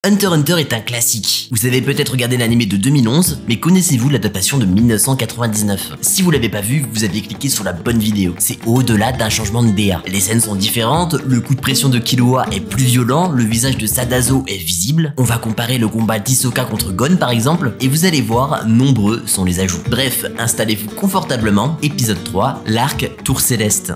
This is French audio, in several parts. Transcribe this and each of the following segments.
Hunter x Hunter est un classique. Vous avez peut-être regardé l'anime de 2011, mais connaissez-vous l'adaptation de 1999? Si vous l'avez pas vu, vous avez cliqué sur la bonne vidéo. C'est au-delà d'un changement de DA. Les scènes sont différentes, le coup de pression de Killua est plus violent, le visage de Sadazo est visible. On va comparer le combat d'Hisoka contre Gon par exemple, et vous allez voir, nombreux sont les ajouts. Bref, installez-vous confortablement, épisode 3, l'arc Tour Céleste.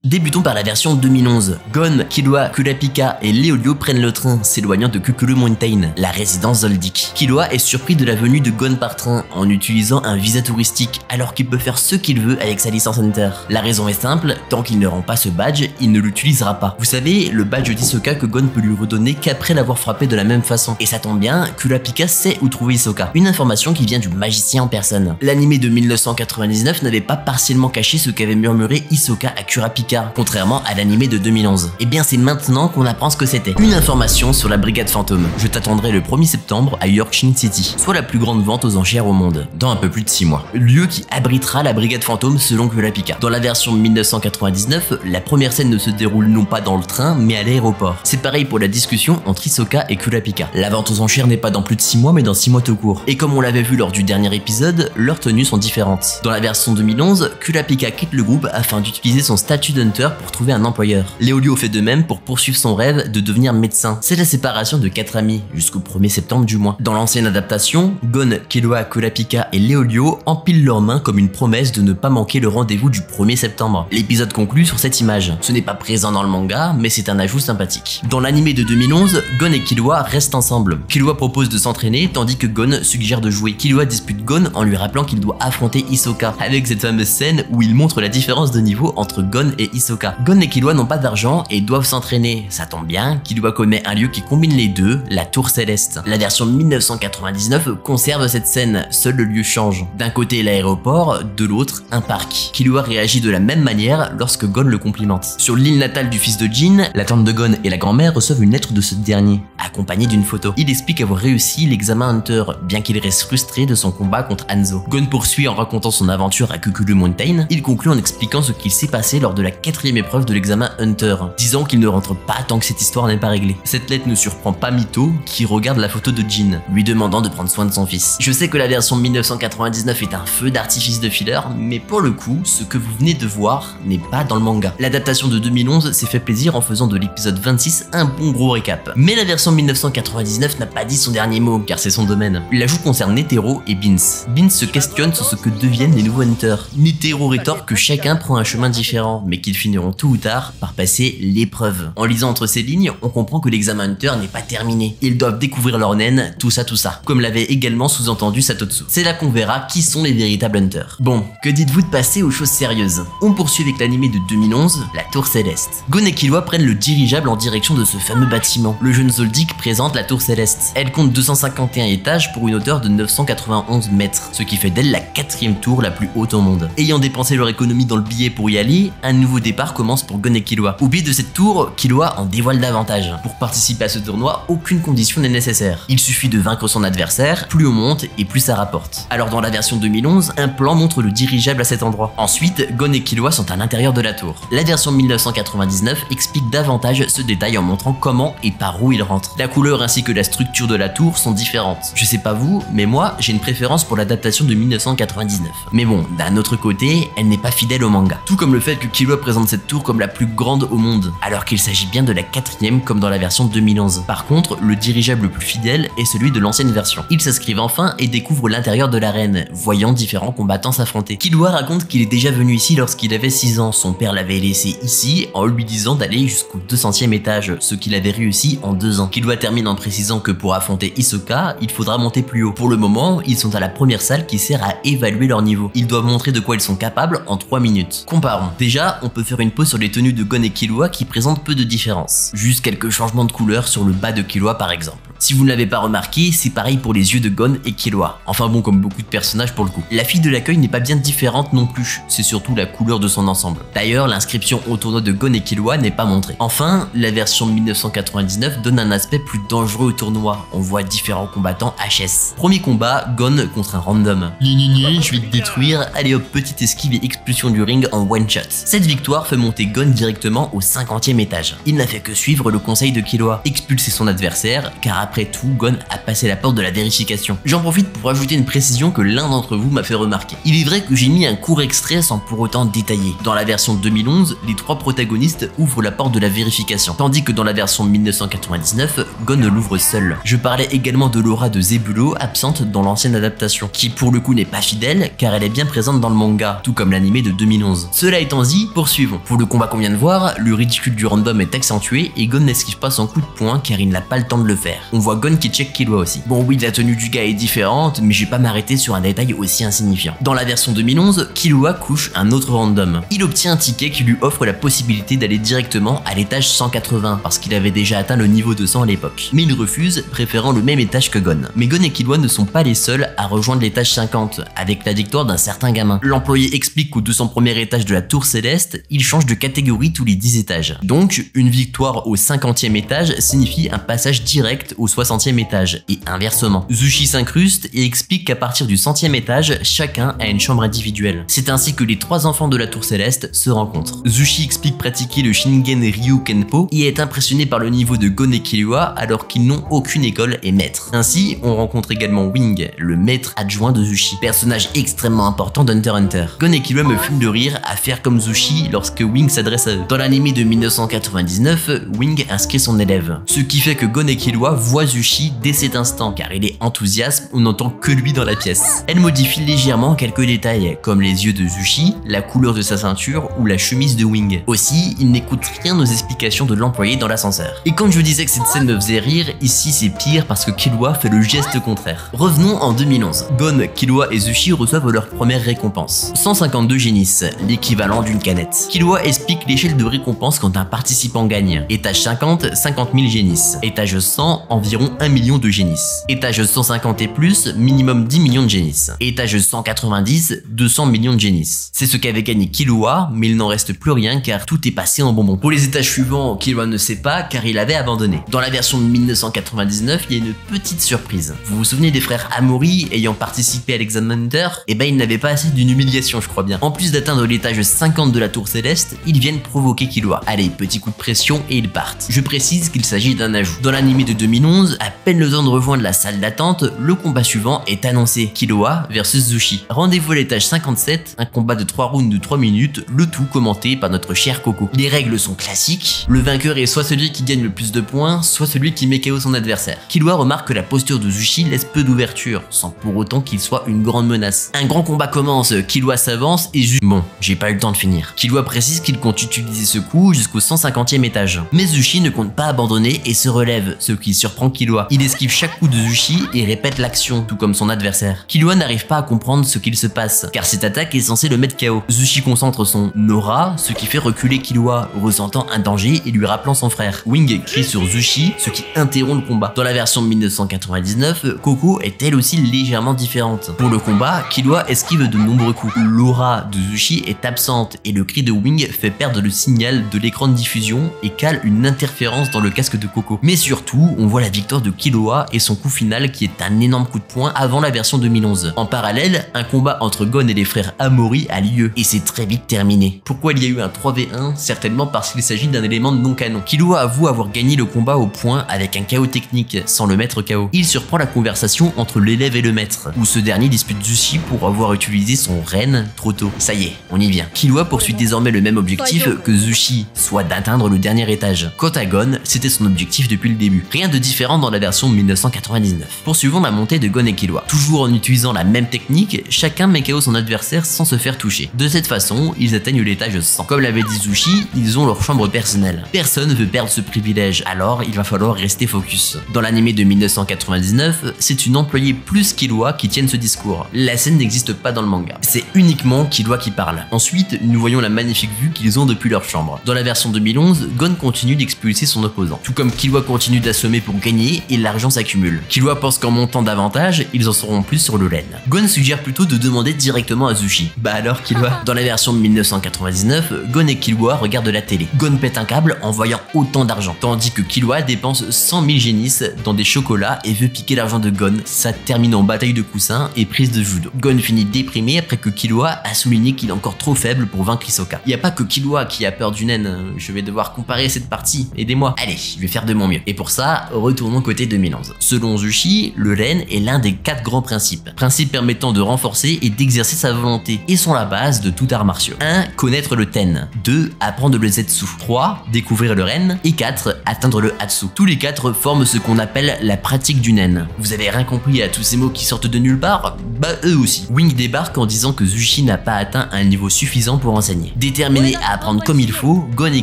Débutons par la version 2011. Gon, Killua, Kurapika et Leolio prennent le train, s'éloignant de Kukuru Mountain, la résidence Zoldyck. Killua est surpris de la venue de Gon par train, en utilisant un visa touristique, alors qu'il peut faire ce qu'il veut avec sa licence Hunter. La raison est simple, tant qu'il ne rend pas ce badge, il ne l'utilisera pas. Vous savez, le badge d'Hisoka que Gon peut lui redonner qu'après l'avoir frappé de la même façon. Et ça tombe bien, Kurapika sait où trouver Hisoka. Une information qui vient du magicien en personne. L'anime de 1999 n'avait pas partiellement caché ce qu'avait murmuré Hisoka à Kurapika, contrairement à l'anime de 2011. Et bien c'est maintenant qu'on apprend ce que c'était. Une information sur la Brigade Fantôme. Je t'attendrai le 1er septembre à York Shin City, soit la plus grande vente aux enchères au monde, dans un peu plus de 6 mois. Lieu qui abritera la Brigade Fantôme selon Kurapika. Dans la version 1999, la première scène ne se déroule non pas dans le train, mais à l'aéroport. C'est pareil pour la discussion entre Hisoka et Kurapika. La vente aux enchères n'est pas dans plus de 6 mois, mais dans 6 mois tout court. Et comme on l'avait vu lors du dernier épisode, leurs tenues sont différentes. Dans la version 2011, Kurapika quitte le groupe afin d'utiliser son statut d'Hunter pour trouver un employeur. Leolio fait de même pour poursuivre son rêve de devenir médecin. C'est la séparation de 4 amis, jusqu'au 1er septembre du mois. Dans l'ancienne adaptation, Gon, Killua, Kurapika et Leolio empilent leurs mains comme une promesse de ne pas manquer le rendez-vous du 1er septembre. L'épisode conclut sur cette image. Ce n'est pas présent dans le manga, mais c'est un ajout sympathique. Dans l'anime de 2011, Gon et Killua restent ensemble. Killua propose de s'entraîner, tandis que Gon suggère de jouer. Killua dispute Gon en lui rappelant qu'il doit affronter Hisoka, avec cette fameuse scène où il montre la différence de niveau entre Gon et Hisoka. Gon et Killua n'ont pas d'argent et doivent s'entraîner. Ça tombe bien, Killua connaît un lieu qui combine les deux, la Tour Céleste. La version 1999 conserve cette scène, seul le lieu change. D'un côté l'aéroport, de l'autre un parc. Killua réagit de la même manière lorsque Gon le complimente. Sur l'île natale du fils de Jin, la tante de Gon et la grand-mère reçoivent une lettre de ce dernier, accompagnée d'une photo. Il explique avoir réussi l'examen Hunter, bien qu'il reste frustré de son combat contre Hanzo. Gon poursuit en racontant son aventure à Kukuru Mountain. Il conclut en expliquant ce qu'il s'est passé lors de la 4e épreuve de l'examen Hunter, disant qu'il ne rentre pas tant que cette histoire n'est pas réglée. Cette lettre ne surprend pas Mito, qui regarde la photo de Jin, lui demandant de prendre soin de son fils. Je sais que la version 1999 est un feu d'artifice de filler, mais pour le coup, ce que vous venez de voir n'est pas dans le manga. L'adaptation de 2011 s'est fait plaisir en faisant de l'épisode 26 un bon gros récap. Mais la version 1999 n'a pas dit son dernier mot, car c'est son domaine. L'ajout concerne Netero et Beans. Beans se questionne sur ce que deviennent les nouveaux Hunters. Netero rétorque que chacun prend un chemin différent, mais qu'ils finiront tout ou tard par passer l'épreuve. En lisant entre ces lignes, on comprend que l'examen Hunter n'est pas terminé. Ils doivent découvrir leur naine, tout ça, comme l'avait également sous-entendu Satotsu. C'est là qu'on verra qui sont les véritables Hunters. Bon, que dites-vous de passer aux choses sérieuses? On poursuit avec l'anime de 2011, la Tour Céleste. Gon et Killua prennent le dirigeable en direction de ce fameux bâtiment. Le jeune Zoldyck présente la Tour Céleste. Elle compte 251 étages pour une hauteur de 991 mètres, ce qui fait d'elle la 4e tour la plus haute au monde. Ayant dépensé leur économie dans le billet pour y aller, un nouveau départ commence pour Gon et Killua. Au pied de cette tour, Killua en dévoile davantage. Pour participer à ce tournoi, aucune condition n'est nécessaire. Il suffit de vaincre son adversaire, plus on monte et plus ça rapporte. Alors dans la version 2011, un plan montre le dirigeable à cet endroit. Ensuite, Gon et Killua sont à l'intérieur de la tour. La version 1999 explique davantage ce détail en montrant comment et par où il rentre. La couleur ainsi que la structure de la tour sont différentes. Je sais pas vous, mais moi, j'ai une préférence pour l'adaptation de 1999. Mais bon, d'un autre côté, elle n'est pas fidèle au manga. Tout comme le fait que Killua présente cette tour comme la plus grande au monde, alors qu'il s'agit bien de la 4e comme dans la version 2011. Par contre, le dirigeable le plus fidèle est celui de l'ancienne version. Ils s'inscrivent enfin et découvrent l'intérieur de l'arène, voyant différents combattants s'affronter. Killua raconte qu'il est déjà venu ici lorsqu'il avait 6 ans. Son père l'avait laissé ici en lui disant d'aller jusqu'au 200e étage, ce qu'il avait réussi en 2 ans. Killua termine en précisant que pour affronter Hisoka, il faudra monter plus haut. Pour le moment, ils sont à la première salle qui sert à évaluer leur niveau. Ils doivent montrer de quoi ils sont capables en 3 minutes. Comparons. Déjà, on peut faire une pause sur les tenues de Gon et Killua qui présentent peu de différence. Juste quelques changements de couleur sur le bas de Killua par exemple. Si vous ne l'avez pas remarqué, c'est pareil pour les yeux de Gon et Killua. Enfin bon, comme beaucoup de personnages pour le coup. La fille de l'accueil n'est pas bien différente non plus, c'est surtout la couleur de son ensemble. D'ailleurs, l'inscription au tournoi de Gon et Killua n'est pas montrée. Enfin, la version 1999 donne un aspect plus dangereux au tournoi. On voit différents combattants HS. Premier combat, Gon contre un random. Je vais te détruire, allez hop, petite esquive et expulsion du ring en one shot. Cette victoire fait monter Gon directement au 50e étage. Il n'a fait que suivre le conseil de Killua, expulser son adversaire, car après Après tout, Gon a passé la porte de la vérification. J'en profite pour ajouter une précision que l'un d'entre vous m'a fait remarquer. Il est vrai que j'ai mis un court extrait sans pour autant détailler. Dans la version 2011, les 3 protagonistes ouvrent la porte de la vérification, tandis que dans la version 1999, Gon l'ouvre seul. Je parlais également de l'aura de Zebulo absente dans l'ancienne adaptation, qui pour le coup n'est pas fidèle car elle est bien présente dans le manga, tout comme l'animé de 2011. Cela étant dit, poursuivons. Pour le combat qu'on vient de voir, le ridicule du random est accentué et Gon n'esquive pas son coup de poing car il n'a pas le temps de le faire. On voit Gon qui check Killua aussi. Bon oui, la tenue du gars est différente, mais je vais pas m'arrêter sur un détail aussi insignifiant. Dans la version 2011, Killua couche un autre random. Il obtient un ticket qui lui offre la possibilité d'aller directement à l'étage 180 parce qu'il avait déjà atteint le niveau 200 à l'époque. Mais il refuse, préférant le même étage que Gon. Mais Gon et Killua ne sont pas les seuls à rejoindre l'étage 50, avec la victoire d'un certain gamin. L'employé explique qu'au 201er étage de la tour céleste, il change de catégorie tous les 10 étages. Donc, une victoire au 50e étage signifie un passage direct au 60e étage, et inversement. Zushi s'incruste et explique qu'à partir du 100e étage, chacun a une chambre individuelle. C'est ainsi que les 3 enfants de la tour céleste se rencontrent. Zushi explique pratiquer le Shingen Ryu Kenpo et est impressionné par le niveau de Gon et Killua alors qu'ils n'ont aucune école et maître. Ainsi, on rencontre également Wing, le maître adjoint de Zushi, personnage extrêmement important d'Hunter x Hunter. Gon et Killua me fument de rire à faire comme Zushi lorsque Wing s'adresse à eux. Dans l'anime de 1999, Wing inscrit son élève, ce qui fait que Gon et Killua voient Zushi dès cet instant car il est enthousiaste, on n'entend que lui dans la pièce. Elle modifie légèrement quelques détails, comme les yeux de Zushi, la couleur de sa ceinture ou la chemise de Wing. Aussi, il n'écoute rien aux explications de l'employé dans l'ascenseur. Et quand je disais que cette scène me faisait rire, ici c'est pire parce que Killua fait le geste contraire. Revenons en 2011. Gon, Killua et Zushi reçoivent leur première récompense. 152 génisses, l'équivalent d'une canette. Killua explique l'échelle de récompense quand un participant gagne. Étage 50, 50 000 génisses. Étage 100, environ 1 million de génisses. Étage 150 et plus, minimum 10 millions de génisses. Étage 190, 200 millions de génisses. C'est ce qu'avait gagné Killua, mais il n'en reste plus rien car tout est passé en bonbon. Pour les étages suivants, Killua ne sait pas car il avait abandonné. Dans la version de 1999, il y a une petite surprise. Vous vous souvenez des frères Amori ayant participé à l'examen Hunter? Eh ben ils n'avaient pas assez d'une humiliation, je crois bien. En plus d'atteindre l'étage 50 de la tour céleste, ils viennent provoquer Killua. Allez, petit coup de pression et ils partent. Je précise qu'il s'agit d'un ajout. Dans l'anime de 2011, à peine le temps de rejoindre la salle d'attente, le combat suivant est annoncé. Killua versus Zushi. Rendez-vous à l'étage 57, un combat de 3 rounds de 3 minutes, le tout commenté par notre cher Coco. Les règles sont classiques, le vainqueur est soit celui qui gagne le plus de points, soit celui qui met KO son adversaire. Killua remarque que la posture de Zushi laisse peu d'ouverture, sans pour autant qu'il soit une grande menace. Un grand combat commence, Killua s'avance et Zushi... Bon, j'ai pas eu le temps de finir. Killua précise qu'il compte utiliser ce coup jusqu'au 150e étage. Mais Zushi ne compte pas abandonner et se relève, ce qui surprend Killua. Il esquive chaque coup de Zushi et répète l'action, tout comme son adversaire. Killua n'arrive pas à comprendre ce qu'il se passe, car cette attaque est censée le mettre KO. Zushi concentre son aura, ce qui fait reculer Killua, ressentant un danger et lui rappelant son frère. Wing crie sur Zushi, ce qui interrompt le combat. Dans la version de 1999, Coco est elle aussi légèrement différente. Pour le combat, Killua esquive de nombreux coups. L'aura de Zushi est absente et le cri de Wing fait perdre le signal de l'écran de diffusion et cale une interférence dans le casque de Coco. Mais surtout, on voit la victoire de Killua et son coup final qui est un énorme coup de poing avant la version 2011. En parallèle, un combat entre Gon et les frères Amori a lieu et c'est très vite terminé. Pourquoi il y a eu un 3v1? Certainement parce qu'il s'agit d'un élément non canon. Killua avoue avoir gagné le combat au point avec un KO technique, sans le mettre KO. Il surprend la conversation entre l'élève et le maître, où ce dernier dispute Zushi pour avoir utilisé son Ren trop tôt. Ça y est, on y vient. Killua poursuit désormais le même objectif que Zushi, soit d'atteindre le dernier étage. Quant à Gon, c'était son objectif depuis le début. Rien de différent dans la version 1999. Poursuivons la montée de Gon et Killua. Toujours en utilisant la même technique, chacun met KO son adversaire sans se faire toucher. De cette façon, ils atteignent l'étage 100. Comme l'avait dit Zushi, ils ont leur chambre personnelle. Personne ne veut perdre ce privilège, alors il va falloir rester focus. Dans l'anime de 1999, c'est une employée plus Killua qui tienne ce discours. La scène n'existe pas dans le manga. C'est uniquement Killua qui parle. Ensuite, nous voyons la magnifique vue qu'ils ont depuis leur chambre. Dans la version 2011, Gon continue d'expulser son opposant. Tout comme Killua continue d'assommer pour gagner et l'argent s'accumule. Killua pense qu'en montant davantage, ils en sauront plus sur le laine. Gon suggère plutôt de demander directement à Zushi. Bah alors Killua? Dans la version de 1999, Gon et Killua regardent la télé. Gon pète un câble en voyant autant d'argent, tandis que Killua dépense 100 000 génisses dans des chocolats et veut piquer l'argent de Gon. Ça termine en bataille de coussins et prise de judo. Gon finit déprimé après que Killua a souligné qu'il est encore trop faible pour vaincre Hisoka. Il n'y a pas que Killua qui a peur du naine, je vais devoir comparer cette partie, aidez-moi. Allez, je vais faire de mon mieux. Et pour ça, retournons côté 2011. Selon Zushi, le ren est l'un des 4 grands principes. Principes permettant de renforcer et d'exercer sa volonté et sont la base de tout art martiaux. 1. Connaître le ten. 2. Apprendre le zetsu. 3. Découvrir le ren. Et 4. Atteindre le hatsu. Tous les 4 forment ce qu'on appelle la pratique du nen. Vous avez rien compris à tous ces mots qui sortent de nulle part? Bah eux aussi. Wing débarque en disant que Zushi n'a pas atteint un niveau suffisant pour enseigner. Déterminé à apprendre comme il faut, Gon et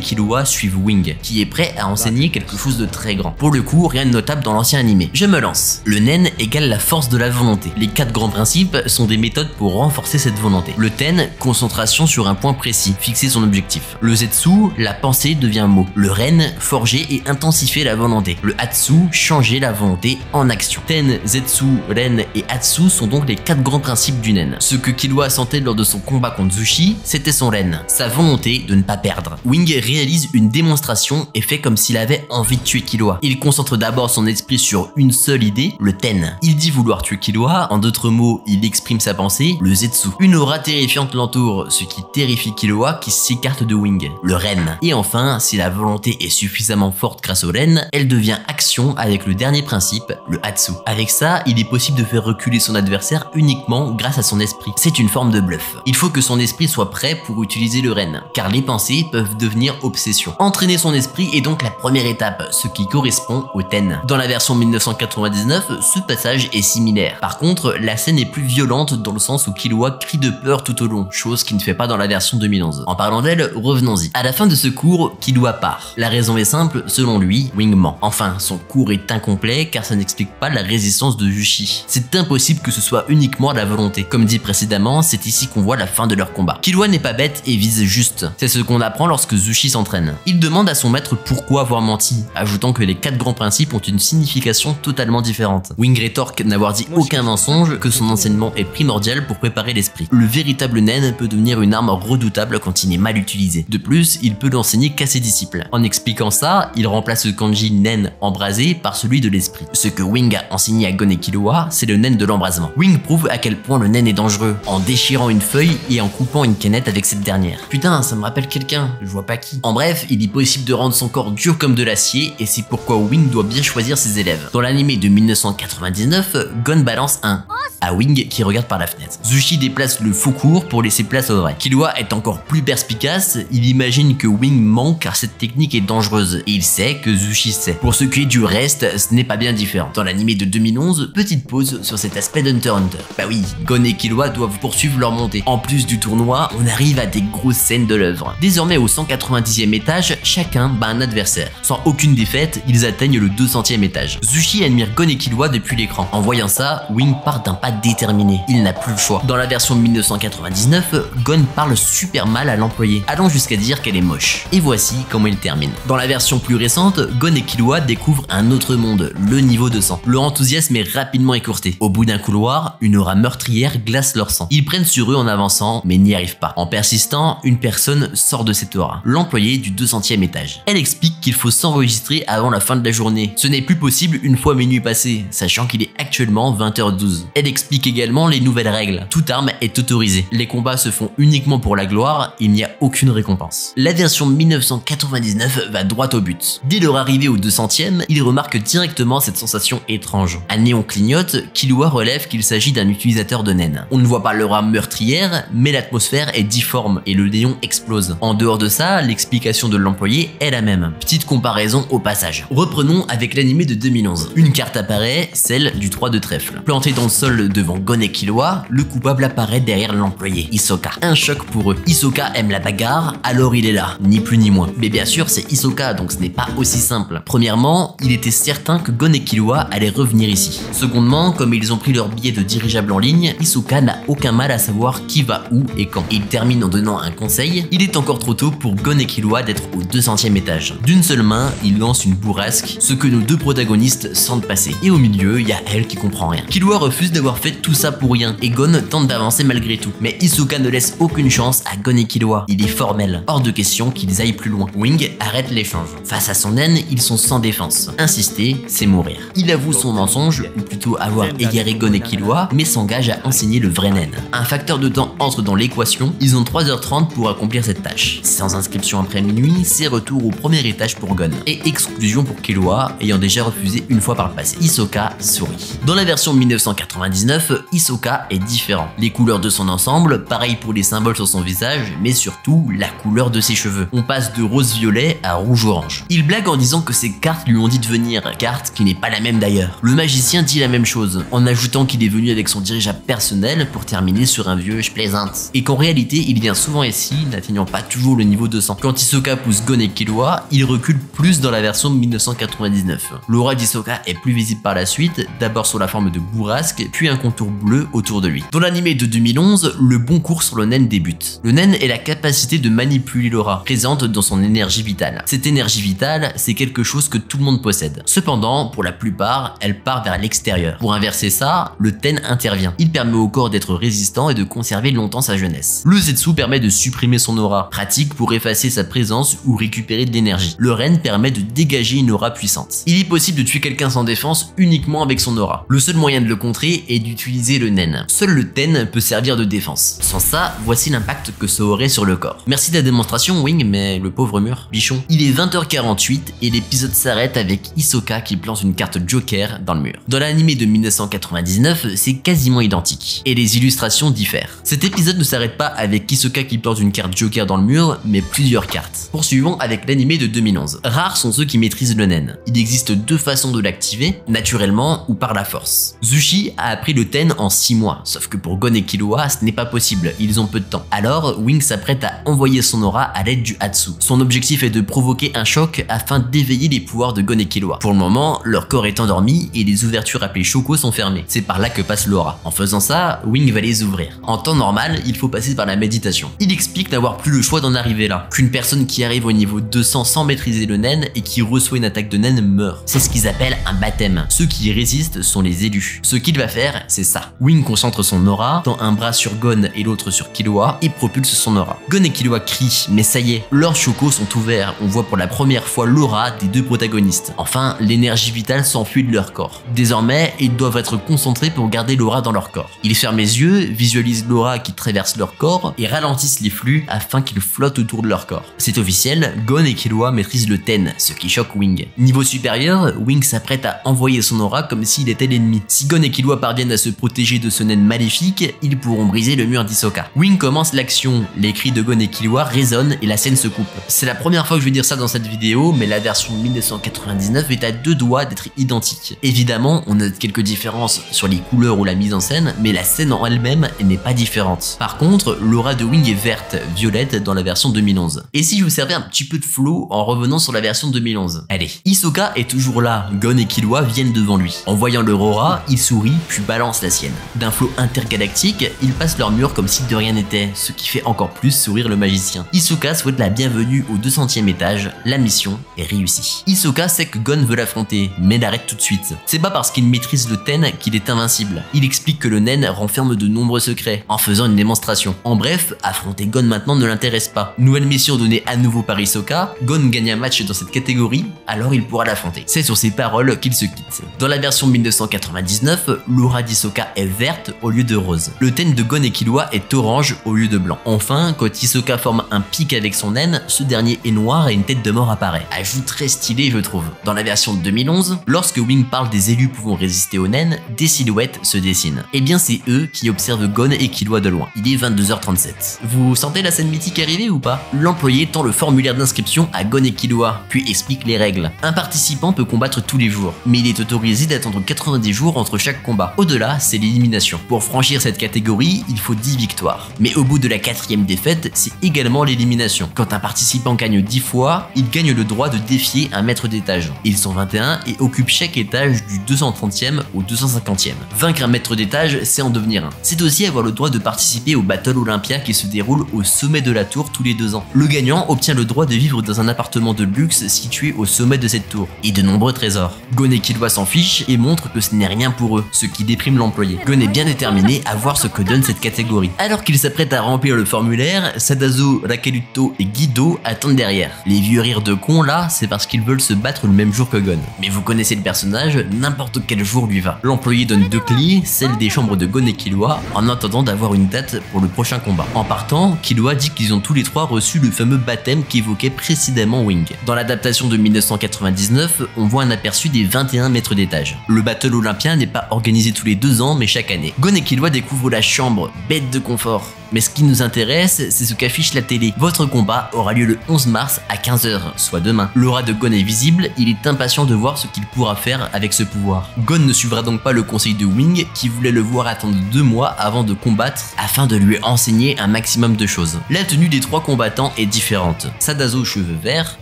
Killua suivent Wing, qui est prêt à enseigner quelque chose de très grand. Pour le coup, rien de notable dans l'ancien animé. Je me lance. Le nen égale la force de la volonté. Les 4 grands principes sont des méthodes pour renforcer cette volonté. Le ten, concentration sur un point précis, fixer son objectif. Le zetsu, la pensée devient mot. Le ren, forger et intensifier la volonté. Le hatsu, changer la volonté en action. Ten, zetsu, ren et hatsu sont donc les 4 grands principes du nen. Ce que Killua sentait lors de son combat contre Zushi, c'était son ren, sa volonté de ne pas perdre. Wing réalise une démonstration et fait comme s'il avait envie de tuer Killua. Il concentre d'abord son esprit sur une seule idée, le ten. Il dit vouloir tuer Killua, en d'autres mots, il exprime sa pensée, le zetsu. Une aura terrifiante l'entoure, ce qui terrifie Killua qui s'écarte de Wing, le ren. Et enfin, si la volonté est suffisamment forte grâce au ren, elle devient action avec le dernier principe, le hatsu. Avec ça, il est possible de faire reculer son adversaire uniquement grâce à son esprit. C'est une forme de bluff. Il faut que son esprit soit prêt pour utiliser le ren, car les pensées peuvent devenir obsession. Entraîner son esprit est donc la première étape, ce qui correspond au ten. Dans la version 1999, ce passage est similaire. Par contre, la scène est plus violente dans le sens où Killua crie de peur tout au long, chose qui ne fait pas dans la version 2011. En parlant d'elle, revenons-y. À la fin de ce cours, Killua part. La raison est simple, selon lui, Wing ment. Enfin, son cours est incomplet car ça n'explique pas la résistance de Zushi. C'est impossible que ce soit uniquement la volonté. Comme dit précédemment, c'est ici qu'on voit la fin de leur combat. Killua n'est pas bête et vise juste. C'est ce qu'on apprend lorsque Zushi s'entraîne. Il demande à son maître pourquoi avoir menti, ajoutant que les 4 grands principes ont une signification totalement différente. Wing rétorque n'avoir dit aucun mensonge, que son enseignement est primordial pour préparer l'esprit. Le véritable nen peut devenir une arme redoutable quand il est mal utilisé. De plus, il peut l'enseigner qu'à ses disciples. En expliquant ça, il remplace le kanji nen embrasé par celui de l'esprit. Ce que Wing a enseigné à Gon et Killua, c'est le nen de l'embrasement. Wing prouve à quel point le nen est dangereux, en déchirant une feuille et en coupant une canette avec cette dernière. Putain, ça me rappelle quelqu'un, je vois pas qui. En bref, il est possible de rendre son corps dur comme de l'acier, et c'est pourquoi Wing doit bien choisir ses élèves. Dans l'animé de 1999, Gon balance un à Wing qui regarde par la fenêtre. Zushi déplace le faux cours pour laisser place au vrai. Killua est encore plus perspicace, il imagine que Wing ment car cette technique est dangereuse, et il sait que Zushi sait. Pour ce qui est du reste, ce n'est pas bien différent. Dans l'animé de 2011, petite pause sur cet aspect d'Hunter x Hunter. Bah oui, Gon et Killua doivent poursuivre leur montée. En plus du tournoi, on arrive à des grosses scènes de l'œuvre. Désormais au 190e étage, chacun bat un adversaire. Sans aucune défaite, ils atteignent le 200e étage. Zushi admire Gon et Killua depuis l'écran. En voyant ça, Wing part d'un pas déterminé. Il n'a plus le choix. Dans la version 1999, Gon parle super mal à l'employé, allant jusqu'à dire qu'elle est moche. Et voici comment il termine. Dans la version plus récente, Gon et Killua découvrent un autre monde, le niveau 200. Leur enthousiasme est rapidement écourté. Au bout d'un couloir, une aura meurtrière glace leur sang. Ils prennent sur eux en avançant, mais n'y arrivent pas. En persistant, une personne sort de cette aura, l'employé du 200e étage. Elle explique qu'il faut s'enregistrer avant la fin de la journée. Ce n'est plus possible une fois minuit passé, sachant qu'il est actuellement 20h12. Elle explique également les nouvelles règles. Toute arme est autorisée. Les combats se font uniquement pour la gloire, il n'y a aucune récompense. La version 1999 va droit au but. Dès leur arrivée au 200e, ils remarquent directement cette sensation étrange. Un néon clignote, Killua relève qu'il s'agit d'un utilisateur de nen. On ne voit pas l'aura meurtrière, mais l'atmosphère est difforme et le néon explose. En dehors de ça, l'explication de l'employé est la même. Petite comparaison au passage. Reprenons avec l'animé de 2011. Une carte apparaît, celle du 3 de trèfle. Plantée dans le sol devant Gon et Killua, le coupable apparaît derrière l'employé, Hisoka. Un choc pour eux. Hisoka aime la bagarre, alors il est là, ni plus ni moins. Mais bien sûr, c'est Hisoka, donc ce n'est pas aussi simple. Premièrement, il était certain que Gon et Killua allaient revenir ici. Secondement, comme ils ont pris leur billet de dirigeable en ligne, Hisoka n'a aucun mal à savoir qui va où et quand. Il termine en donnant un conseil, il est encore trop tôt pour Gon et Killua d'être au 200e étage. D'une seule main, il lance une bourrasque, ce que nos deux protagonistes sentent passer. Et au milieu, il y a elle qui comprend rien. Killua refuse d'avoir fait tout ça pour rien et Gon tente d'avancer malgré tout. Mais Hisoka ne laisse aucune chance à Gon et Killua. Il est formel. Hors de question qu'ils aillent plus loin. Wing arrête l'échange. Face à son naine, ils sont sans défense. Insister, c'est mourir. Il avoue son mensonge, ou plutôt avoir égaré Gon et Killua, mais s'engage à enseigner le vrai naine. Un facteur de temps entre dans l'équation, ils ont 3h30 pour accomplir cette tâche. Sans inscription après minuit, c'est retour au premier étage pour Gon. Et exclusion pour Killua, ayant déjà refusé une fois par le passé. Hisoka sourit. Dans la version 1999, Hisoka est différent. Les couleurs de son ensemble, pareil pour les symboles sur son visage, mais surtout la couleur de ses cheveux. On passe de rose-violet à rouge-orange. Il blague en disant que ses cartes lui ont dit de venir, carte qui n'est pas la même d'ailleurs. Le magicien dit la même chose, en ajoutant qu'il est venu avec son dirigeable personnel pour terminer sur un vieux « je plaisante ». Et qu'en réalité, il vient souvent ici, n'atteignant pas toujours le niveau 200. Quand Hisoka pousse Gon et Killua, il recule plus dans la version 1999. L'aura d'Hisoka est plus visible par la suite, d'abord sous la forme de bourrasque, puis un contour bleu autour de lui. Dans l'anime de 2011, le bon cours sur le nen débute. Le nen est la capacité de manipuler l'aura, présente dans son énergie vitale. Cette énergie vitale, c'est quelque chose que tout le monde possède. Cependant, pour la plupart, elle part vers l'extérieur. Pour inverser ça, le ten intervient. Il permet au corps d'être résistant et de conserver longtemps sa jeunesse. Le zetsu permet de supprimer son aura, pratique pour effacer sa présence ou récupérer de l'énergie. Le ren permet de dégager une aura puissante. Il est possible de tuer quelqu'un sans défense uniquement avec son aura. Le seul moyen de le contrer est d'utiliser le nen. Seul le ten peut servir de défense. Sans ça, voici l'impact que ça aurait sur le corps. Merci de la démonstration Wing, mais le pauvre mur, bichon. Il est 20h48 et l'épisode s'arrête avec Hisoka qui plante une carte Joker dans le mur. Dans l'anime de 1999, c'est quasiment identique. Et les illustrations diffèrent. Cet épisode ne s'arrête pas avec Hisoka qui plante une carte Joker dans le mur, mais plusieurs cartes. Poursuivons avec l'anime de 2011. Rares sont ceux qui maîtrisent le nen. Il existe deux façons de l'activer, naturellement ou par la force. Zushi a appris le ten en 6 mois, sauf que pour Gon et Killua, ce n'est pas possible, ils ont peu de temps. Alors, Wing s'apprête à envoyer son aura à l'aide du Hatsu. Son objectif est de provoquer un choc afin d'éveiller les pouvoirs de Gon et Killua. Pour le moment, leur corps est endormi et les ouvertures appelées Shoko sont fermées. C'est par là que passe l'aura. En faisant ça, Wing va les ouvrir. En temps normal, il faut passer par la méditation. Il explique n'avoir plus le choix d'en arriver là. Qu'une personne qui arrive au niveau 200 sans maîtriser le nen et qui reçoit une attaque de nen meurt. C'est ce qu'ils appellent un baptême. Ceux qui y résistent sont les élus. Ce qu'il va faire, c'est ça. Wing concentre son aura, tend un bras sur Gon et l'autre sur Killua et propulse son aura. Gon et Killua crient, mais ça y est, leurs chocos sont ouverts. On voit pour la première fois l'aura des deux protagonistes. Enfin, l'énergie vitale s'enfuit de leur corps. Désormais, ils doivent être concentrés pour garder l'aura dans leur corps. Ils ferment les yeux, visualisent l'aura qui traverse leur corps et ralentissent les flux afin qu'ils flottent autour de leur corps. C'est officiel, Gon et Killua maîtrisent le ten, ce qui choque Wing. Niveau supérieur, Wing s'apprête à envoyer son aura comme s'il était l'ennemi. Si Gon et Killua parviennent à se protéger de ce nen maléfique, ils pourront briser le mur d'Hisoka. Wing commence l'action, les cris de Gon et Killua résonnent et la scène se coupe. C'est la première fois que je vais dire ça dans cette vidéo, mais la version 1999 est à 2 doigts d'être identique. Évidemment, on note quelques différences sur les couleurs ou la mise en scène, mais la scène en elle-même n'est pas différente. Par contre, l'aura de Wing est verte, violette dans la version 2011. Et si je vous servais un petit peu de flow en revenant sur la version 2011? Allez, Hisoka est toujours là, Gon et Killua viennent devant lui. En voyant leur aura, il sourit puis balance la sienne. D'un flow intergalactique, ils passent leur mur comme si de rien n'était, ce qui fait encore plus sourire le magicien. Hisoka souhaite la bienvenue au 200e étage, la mission est réussie. Hisoka sait que Gon veut l'affronter, mais l'arrête tout de suite. C'est pas parce qu'il maîtrise le ten qu'il est invincible. Il explique que le nen renferme de nombreux secrets, en faisant une démonstration. En bref, affronter Gon maintenant ne l'intéresse pas. Nouvelle mission donnée à nouveau par Hisoka, Gon gagne un match dans cette catégorie, alors il pourra l'affronter. C'est sur ces paroles qu'il se quitte. Dans la version 1999, l'aura d'Hisoka est verte au lieu de rose. Le ten de Gon et Killua est orange au lieu de blanc. Enfin, quand Hisoka forme un pic avec son nen, ce dernier est noir et une tête de mort apparaît. Ajout très stylé je trouve. Dans la version 2011, lorsque Wing parle des élus pouvant résister au nen, des silhouettes se dessinent. Et bien c'est eux qui observent Gon et Killua de loin. Il est 22h37. Vous sentez la scène mythique arriver ou pas? L'employé tend le formulaire d'inscription à Gon et Killua, puis explique les règles. Un participant peut combattre tous les jours, mais il est autorisé d'attendre 90 jours entre chaque combat. Au-delà, c'est l'élimination. Pour franchir cette catégorie, il faut 10 victoires. Mais au bout de la 4e défaite, c'est également l'élimination. Quand un participant gagne 10 fois, il gagne le droit de défier un maître d'étage. Ils sont 21 et occupent chaque étage du 230e au 250e. Vaincre un maître d'étage, c'est en devenir un. C'est aussi avoir le droit de participer au Battle Olympia qui se déroule au sommet de la tour tous les 2 ans. Le gagnant obtient le droit de vivre dans un appartement de luxe situé au sommet de cette tour, et de nombreux trésors. Gon et Killua s'en fichent et montrent que ce n'est rien pour eux. Ce qui déprime supprime l'employé. Gon est bien déterminé à voir ce que donne cette catégorie. Alors qu'il s'apprête à remplir le formulaire, Sadazo, Rakeluto et Guido attendent derrière. Les vieux rires de con là, c'est parce qu'ils veulent se battre le même jour que Gon. Mais vous connaissez le personnage, n'importe quel jour lui va. L'employé donne 2 clés, celle des chambres de Gon et Killua, en attendant d'avoir une date pour le prochain combat. En partant, Killua dit qu'ils ont tous les 3 reçu le fameux baptême qu'évoquait précédemment Wing. Dans l'adaptation de 1999, on voit un aperçu des 21 mètres d'étage. Le Battle Olympia n'est pas organisé tous les 2 ans, mais chaque année. Gon et Killua découvrent la chambre, bête de confort. Mais ce qui nous intéresse, c'est ce qu'affiche la télé. Votre combat aura lieu le 11 mars à 15 h, soit demain. L'aura de Gon est visible, il est impatient de voir ce qu'il pourra faire avec ce pouvoir. Gon ne suivra donc pas le conseil de Wing, qui voulait le voir attendre 2 mois avant de combattre, afin de lui enseigner un maximum de choses. La tenue des 3 combattants est différente. Sadazo cheveux verts,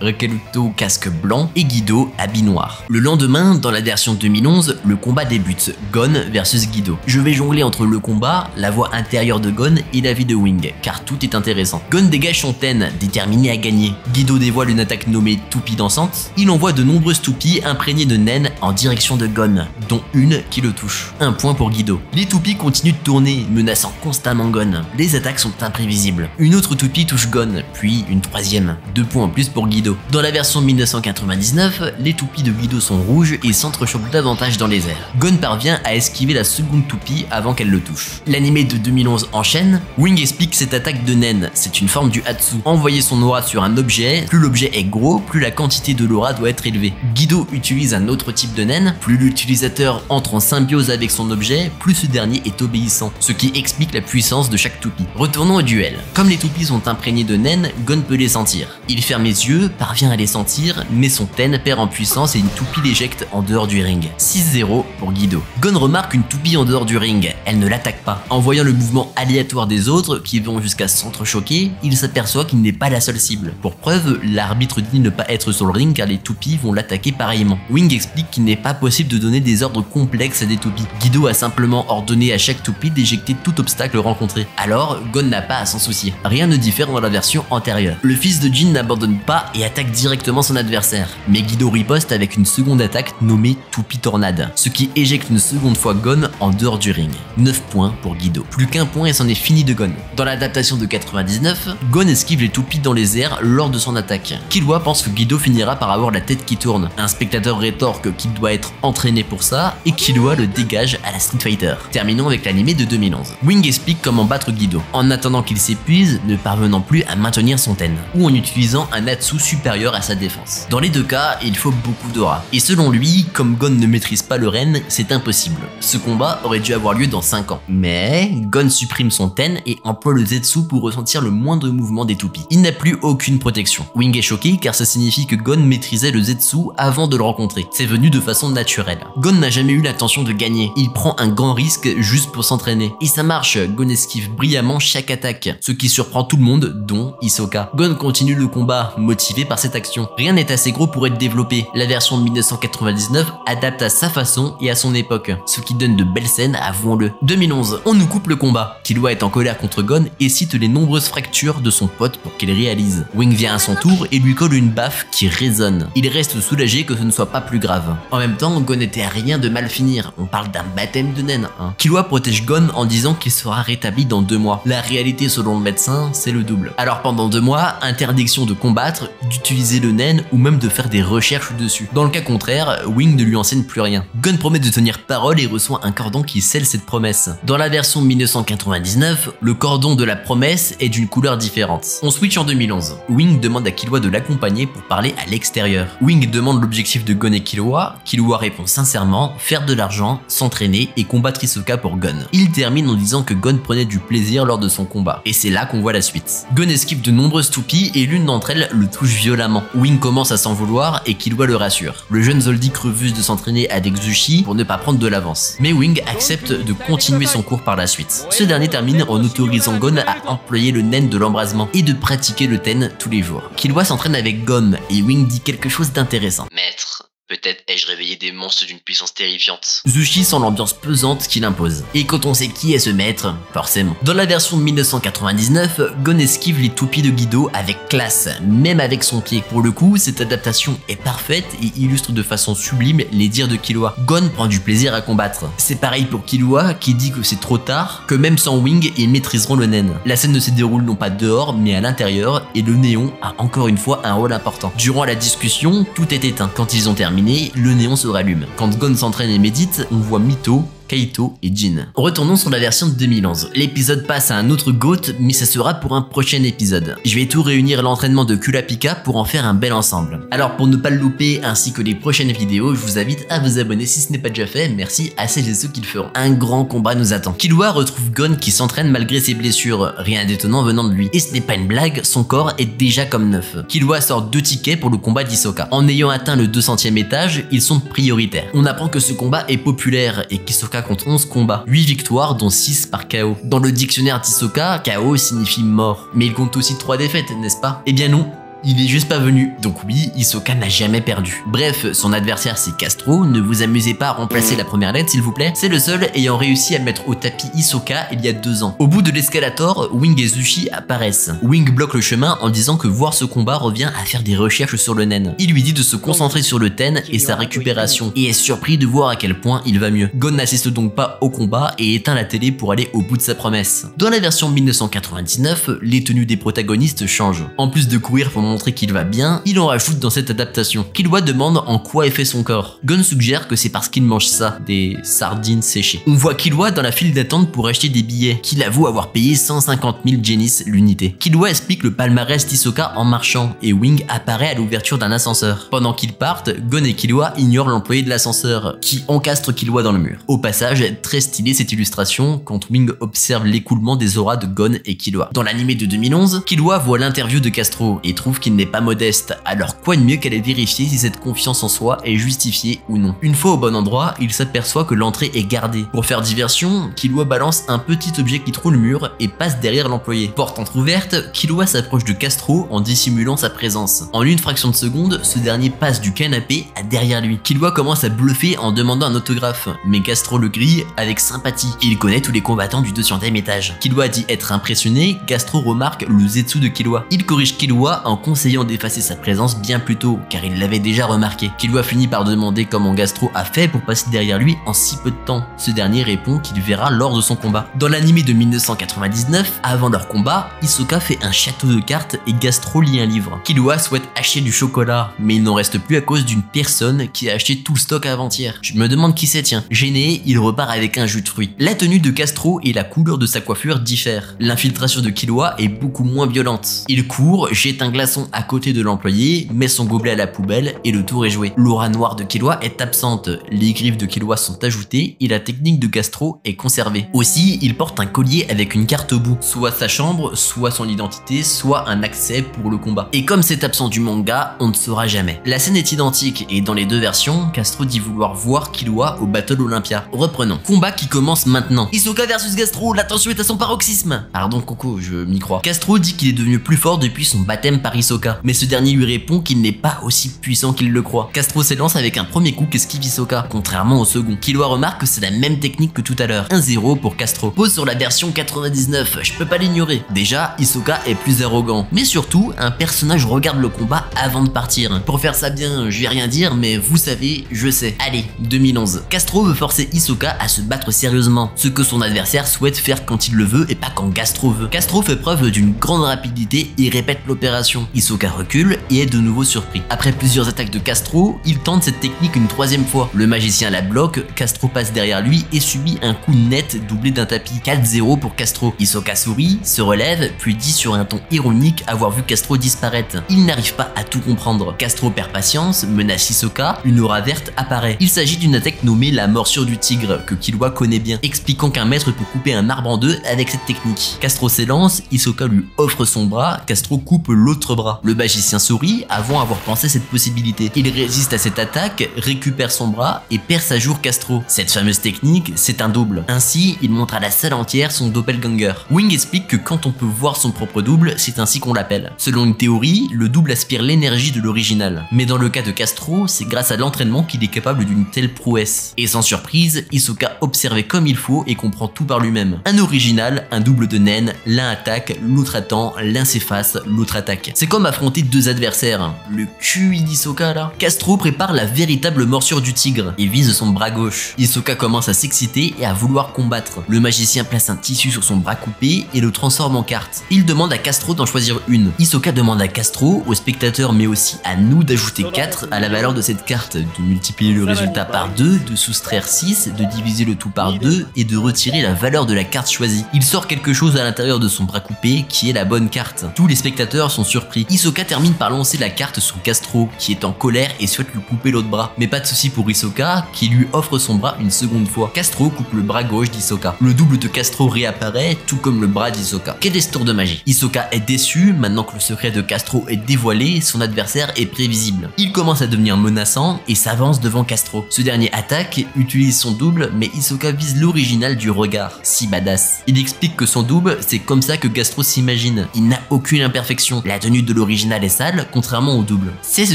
Rakeluto casque blanc et Guido habit noir. Le lendemain, dans la version 2011, le combat débute, Gon versus Guido. Je vais jongler entre le combat, la voix intérieure de Gon et la vie de Wing, car tout est intéressant. Gon dégage son ten, déterminé à gagner. Guido dévoile une attaque nommée toupie dansante. Il envoie de nombreuses toupies imprégnées de naine en direction de Gon, dont une qui le touche. 1 point pour Guido. Les toupies continuent de tourner, menaçant constamment Gon. Les attaques sont imprévisibles. Une autre toupie touche Gon, puis une 3e. 2 points en plus pour Guido. Dans la version 1999, les toupies de Guido sont rouges et s'entrechoquent davantage dans les airs. Gon parvient à esquiver la seconde toupie avant qu'elle le touche. L'animé de 2011 enchaîne. Wing explique cette attaque de naine, c'est une forme du Hatsu. Envoyer son aura sur un objet, plus l'objet est gros, plus la quantité de l'aura doit être élevée. Guido utilise un autre type de naine, plus l'utilisateur entre en symbiose avec son objet, plus ce dernier est obéissant, ce qui explique la puissance de chaque toupie. Retournons au duel. Comme les toupies sont imprégnées de naine, Gon peut les sentir. Il ferme les yeux, parvient à les sentir, mais son ten perd en puissance et une toupie l'éjecte en dehors du ring. 6-0 pour Guido. Gon remarque une toupie en dehors du ring, elle ne l'attaque pas. En voyant le mouvement aléatoire des autres, qui vont jusqu'à s'entrechoquer, il s'aperçoit qu'il n'est pas la seule cible. Pour preuve, l'arbitre dit ne pas être sur le ring car les toupies vont l'attaquer pareillement. Wing explique qu'il n'est pas possible de donner des ordres complexes à des toupies. Guido a simplement ordonné à chaque toupie d'éjecter tout obstacle rencontré. Alors, Gon n'a pas à s'en soucier. Rien ne diffère dans la version antérieure. Le fils de Jin n'abandonne pas et attaque directement son adversaire. Mais Guido riposte avec une seconde attaque nommée Toupie Tornade, ce qui éjecte une seconde fois Gon en dehors du ring. 9 points pour Guido. Plus qu'un point et c'en est fini de Gon. Dans l'adaptation de 99, Gon esquive les toupies dans les airs lors de son attaque. Killua pense que Guido finira par avoir la tête qui tourne. Un spectateur rétorque qu'il doit être entraîné pour ça et Killua le dégage à la Street Fighter. Terminons avec l'animé de 2011. Wing explique comment battre Guido, en attendant qu'il s'épuise, ne parvenant plus à maintenir son ten, ou en utilisant un Hatsu supérieur à sa défense. Dans les deux cas, il faut beaucoup d'aura. Et selon lui, comme Gon ne maîtrise pas le Ren, c'est impossible. Ce combat aurait dû avoir lieu dans 5 ans. Mais Gon supprime son ten et emploie le Zetsu pour ressentir le moindre mouvement des toupies. Il n'a plus aucune protection. Wing est choqué car ça signifie que Gon maîtrisait le Zetsu avant de le rencontrer. C'est venu de façon naturelle. Gon n'a jamais eu l'intention de gagner. Il prend un grand risque juste pour s'entraîner. Et ça marche, Gon esquive brillamment chaque attaque, ce qui surprend tout le monde, dont Hisoka. Gon continue le combat, motivé par cette action. Rien n'est assez gros pour être développé. La version 1999 adapte à sa façon et à son époque, ce qui donne de belles scènes, avouons-le. 2011, on nous coupe le combat. Killua est en colère contre Gon et cite les nombreuses fractures de son pote pour qu'il réalise. Wing vient à son tour et lui colle une baffe qui résonne. Il reste soulagé que ce ne soit pas plus grave. En même temps, Gon était à rien de mal finir. On parle d'un baptême de naine, hein. Killua protège Gon en disant qu'il sera rétabli dans 2 mois. La réalité selon le médecin, c'est le double. Alors pendant 2 mois, interdiction de combattre, d'utiliser le naine ou même de faire des recherches dessus. Dans le cas contraire, Wing ne lui enseigne plus rien. Gon promet de tenir parole et reçoit un cordon qui scelle cette promesse. Dans la version 1999, le cordon de la promesse est d'une couleur différente. On switch en 2011. Wing demande à Killua de l'accompagner pour parler à l'extérieur. Wing demande l'objectif de Gon et Killua. Killua répond sincèrement, faire de l'argent, s'entraîner et combattre Hisoka pour Gon. Il termine en disant que Gon prenait du plaisir lors de son combat. Et c'est là qu'on voit la suite. Gon esquive de nombreuses toupies et l'une d'entre elles le touche violemment. Wing commence à s'en vouloir et Killua le rassure. Le jeune Zoldyck refuse de s'entraîner avec Zushi pour ne pas prendre de l'avance. Mais Wing accepte de continuer son cours par la suite. Ce dernier termine en autorisant Gon à employer le nen de l'embrasement et de pratiquer le ten tous les jours. Killua s'entraîne avec Gon et Wing dit quelque chose d'intéressant. Maître, Peut-être ai-je réveillé des monstres d'une puissance terrifiante. Zushi sent l'ambiance pesante qu'il impose. Et quand on sait qui est ce maître, forcément. Dans la version de 1999, Gon esquive les toupies de Guido avec classe, même avec son pied. Pour le coup, cette adaptation est parfaite et illustre de façon sublime les dires de Killua. Gon prend du plaisir à combattre. C'est pareil pour Killua qui dit que c'est trop tard, que même sans Wing, ils maîtriseront le nen. La scène ne se déroule non pas dehors, mais à l'intérieur, et le néon a encore une fois un rôle important. Durant la discussion, tout est éteint. Quand ils ont terminé, le néon se rallume. Quand Gon s'entraîne et médite, on voit Mito, Kaito et Jin. Retournons sur la version de 2011. L'épisode passe à un autre GOAT, mais ça sera pour un prochain épisode. Je vais tout réunir l'entraînement de Kurapika pour en faire un bel ensemble. Alors pour ne pas le louper ainsi que les prochaines vidéos, je vous invite à vous abonner si ce n'est pas déjà fait, merci à celles et ceux qui le feront. Un grand combat nous attend. Killua retrouve Gon qui s'entraîne malgré ses blessures, rien d'étonnant venant de lui. Et ce n'est pas une blague, son corps est déjà comme neuf. Killua sort 2 tickets pour le combat d'Hisoka. En ayant atteint le 200e étage, ils sont prioritaires. On apprend que ce combat est populaire et qu'Hisoka compte 11 combats, 8 victoires dont 6 par KO. Dans le dictionnaire d'Hisoka, KO signifie mort. Mais il compte aussi 3 défaites, n'est-ce pas? Eh bien non. Il est juste pas venu, donc oui, Hisoka n'a jamais perdu. Bref, son adversaire c'est Castro, ne vous amusez pas à remplacer la première lettre s'il vous plaît, c'est le seul ayant réussi à mettre au tapis Hisoka il y a 2 ans. Au bout de l'escalator, Wing et Zushi apparaissent. Wing bloque le chemin en disant que voir ce combat revient à faire des recherches sur le nen. Il lui dit de se concentrer sur le ten et sa récupération, et est surpris de voir à quel point il va mieux. Gon n'assiste donc pas au combat et éteint la télé pour aller au bout de sa promesse. Dans la version 1999, les tenues des protagonistes changent. En plus de courir pour montrer qu'il va bien, il en rajoute dans cette adaptation. Killua demande en quoi est fait son corps. Gon suggère que c'est parce qu'il mange ça, des sardines séchées. On voit Killua dans la file d'attente pour acheter des billets, qu'il avoue avoir payé 150 000 genis l'unité. Killua explique le palmarès d'Hisoka en marchant, et Wing apparaît à l'ouverture d'un ascenseur. Pendant qu'ils partent, Gon et Killua ignorent l'employé de l'ascenseur, qui encastre Killua dans le mur. Au passage, très stylée cette illustration quand Wing observe l'écoulement des auras de Gon et Killua. Dans l'anime de 2011, Killua voit l'interview de Castro et trouve qu'il n'est pas modeste, alors quoi de mieux qu'aller vérifier si cette confiance en soi est justifiée ou non. Une fois au bon endroit, il s'aperçoit que l'entrée est gardée. Pour faire diversion, Killua balance un petit objet qui trouve le mur et passe derrière l'employé. Porte entrouverte, Killua s'approche de Castro en dissimulant sa présence. En une fraction de seconde, ce dernier passe du canapé à derrière lui. Killua commence à bluffer en demandant un autographe, mais Castro le grille avec sympathie. Il connaît tous les combattants du 200e étage. Killua dit être impressionné, Castro remarque le zetsu de Killua. Il corrige Killua en conseillant d'effacer sa présence bien plus tôt, car il l'avait déjà remarqué. Killua finit par demander comment Castro a fait pour passer derrière lui en si peu de temps. Ce dernier répond qu'il verra lors de son combat. Dans l'anime de 1999, avant leur combat, Hisoka fait un château de cartes et Castro lit un livre. Killua souhaite acheter du chocolat, mais il n'en reste plus à cause d'une personne qui a acheté tout le stock avant-hier. Je me demande qui c'est, tiens. Gêné, il repart avec un jus de fruits. La tenue de Castro et la couleur de sa coiffure diffèrent. L'infiltration de Killua est beaucoup moins violente. Il court, jette un glaçon à côté de l'employé, met son gobelet à la poubelle et le tour est joué. L'aura noire de Killua est absente, les griffes de Killua sont ajoutées et la technique de Castro est conservée. Aussi, il porte un collier avec une carte au bout, soit sa chambre, soit son identité, soit un accès pour le combat. Et comme c'est absent du manga, on ne saura jamais. La scène est identique et dans les deux versions, Castro dit vouloir voir Killua au Battle Olympia. Reprenons. Combat qui commence maintenant. Hisoka versus Castro, la tension est à son paroxysme. Pardon Coco, je m'y crois. Castro dit qu'il est devenu plus fort depuis son baptême par Hisoka, mais ce dernier lui répond qu'il n'est pas aussi puissant qu'il le croit. Castro s'élance avec un premier coup qu'esquive Hisoka, contrairement au second. Killua remarque que c'est la même technique que tout à l'heure. 1-0 pour Castro. Pause sur la version 99, je peux pas l'ignorer. Déjà, Hisoka est plus arrogant, mais surtout, un personnage regarde le combat avant de partir. Pour faire ça bien, je vais rien dire, mais vous savez, je sais. Allez, 2011. Castro veut forcer Hisoka à se battre sérieusement, ce que son adversaire souhaite faire quand il le veut et pas quand Castro veut. Castro fait preuve d'une grande rapidité et répète l'opération. Hisoka recule et est de nouveau surpris. Après plusieurs attaques de Castro, il tente cette technique une troisième fois. Le magicien la bloque, Castro passe derrière lui et subit un coup net doublé d'un tapis. 4-0 pour Castro. Hisoka sourit, se relève, puis dit sur un ton ironique avoir vu Castro disparaître. Il n'arrive pas à tout comprendre. Castro perd patience, menace Hisoka, une aura verte apparaît. Il s'agit d'une attaque nommée la morsure du tigre, que Killua connaît bien, expliquant qu'un maître peut couper un arbre en deux avec cette technique. Castro s'élance, Hisoka lui offre son bras, Castro coupe l'autre bras. bras. Le magicien sourit avant avoir pensé cette possibilité. Il résiste à cette attaque, récupère son bras et perce à jour Castro. Cette fameuse technique, c'est un double. Ainsi, il montre à la salle entière son doppelganger. Wing explique que quand on peut voir son propre double, c'est ainsi qu'on l'appelle. Selon une théorie, le double aspire l'énergie de l'original. Mais dans le cas de Castro, c'est grâce à l'entraînement qu'il est capable d'une telle prouesse. Et sans surprise, Hisoka observait comme il faut et comprend tout par lui-même. Un original, un double de Nen, l'un attaque, l'autre attend, l'un s'efface, l'autre attaque. C'est comme affronter deux adversaires. Le QI d'Hisoka là. Castro prépare la véritable morsure du tigre et vise son bras gauche. Hisoka commence à s'exciter et à vouloir combattre. Le magicien place un tissu sur son bras coupé et le transforme en carte. Il demande à Castro d'en choisir une. Hisoka demande à Castro, aux spectateurs mais aussi à nous d'ajouter 4 à la valeur de cette carte, de multiplier le résultat par 2, de soustraire 6, de diviser le tout par 2 et de retirer la valeur de la carte choisie. Il sort quelque chose à l'intérieur de son bras coupé qui est la bonne carte. Tous les spectateurs sont surpris. Hisoka termine par lancer la carte sur Castro qui est en colère et souhaite lui couper l'autre bras. Mais pas de souci pour Hisoka qui lui offre son bras une seconde fois. Castro coupe le bras gauche d'Hisoka. Le double de Castro réapparaît tout comme le bras d'Hisoka. Quel est ce tour de magie? Hisoka est déçu, maintenant que le secret de Castro est dévoilé, son adversaire est prévisible. Il commence à devenir menaçant et s'avance devant Castro. Ce dernier attaque, utilise son double, mais Hisoka vise l'original du regard. Si badass. Il explique que son double, c'est comme ça que Castro s'imagine. Il n'a aucune imperfection. La tenue de l'original est sale, contrairement au double. C'est ce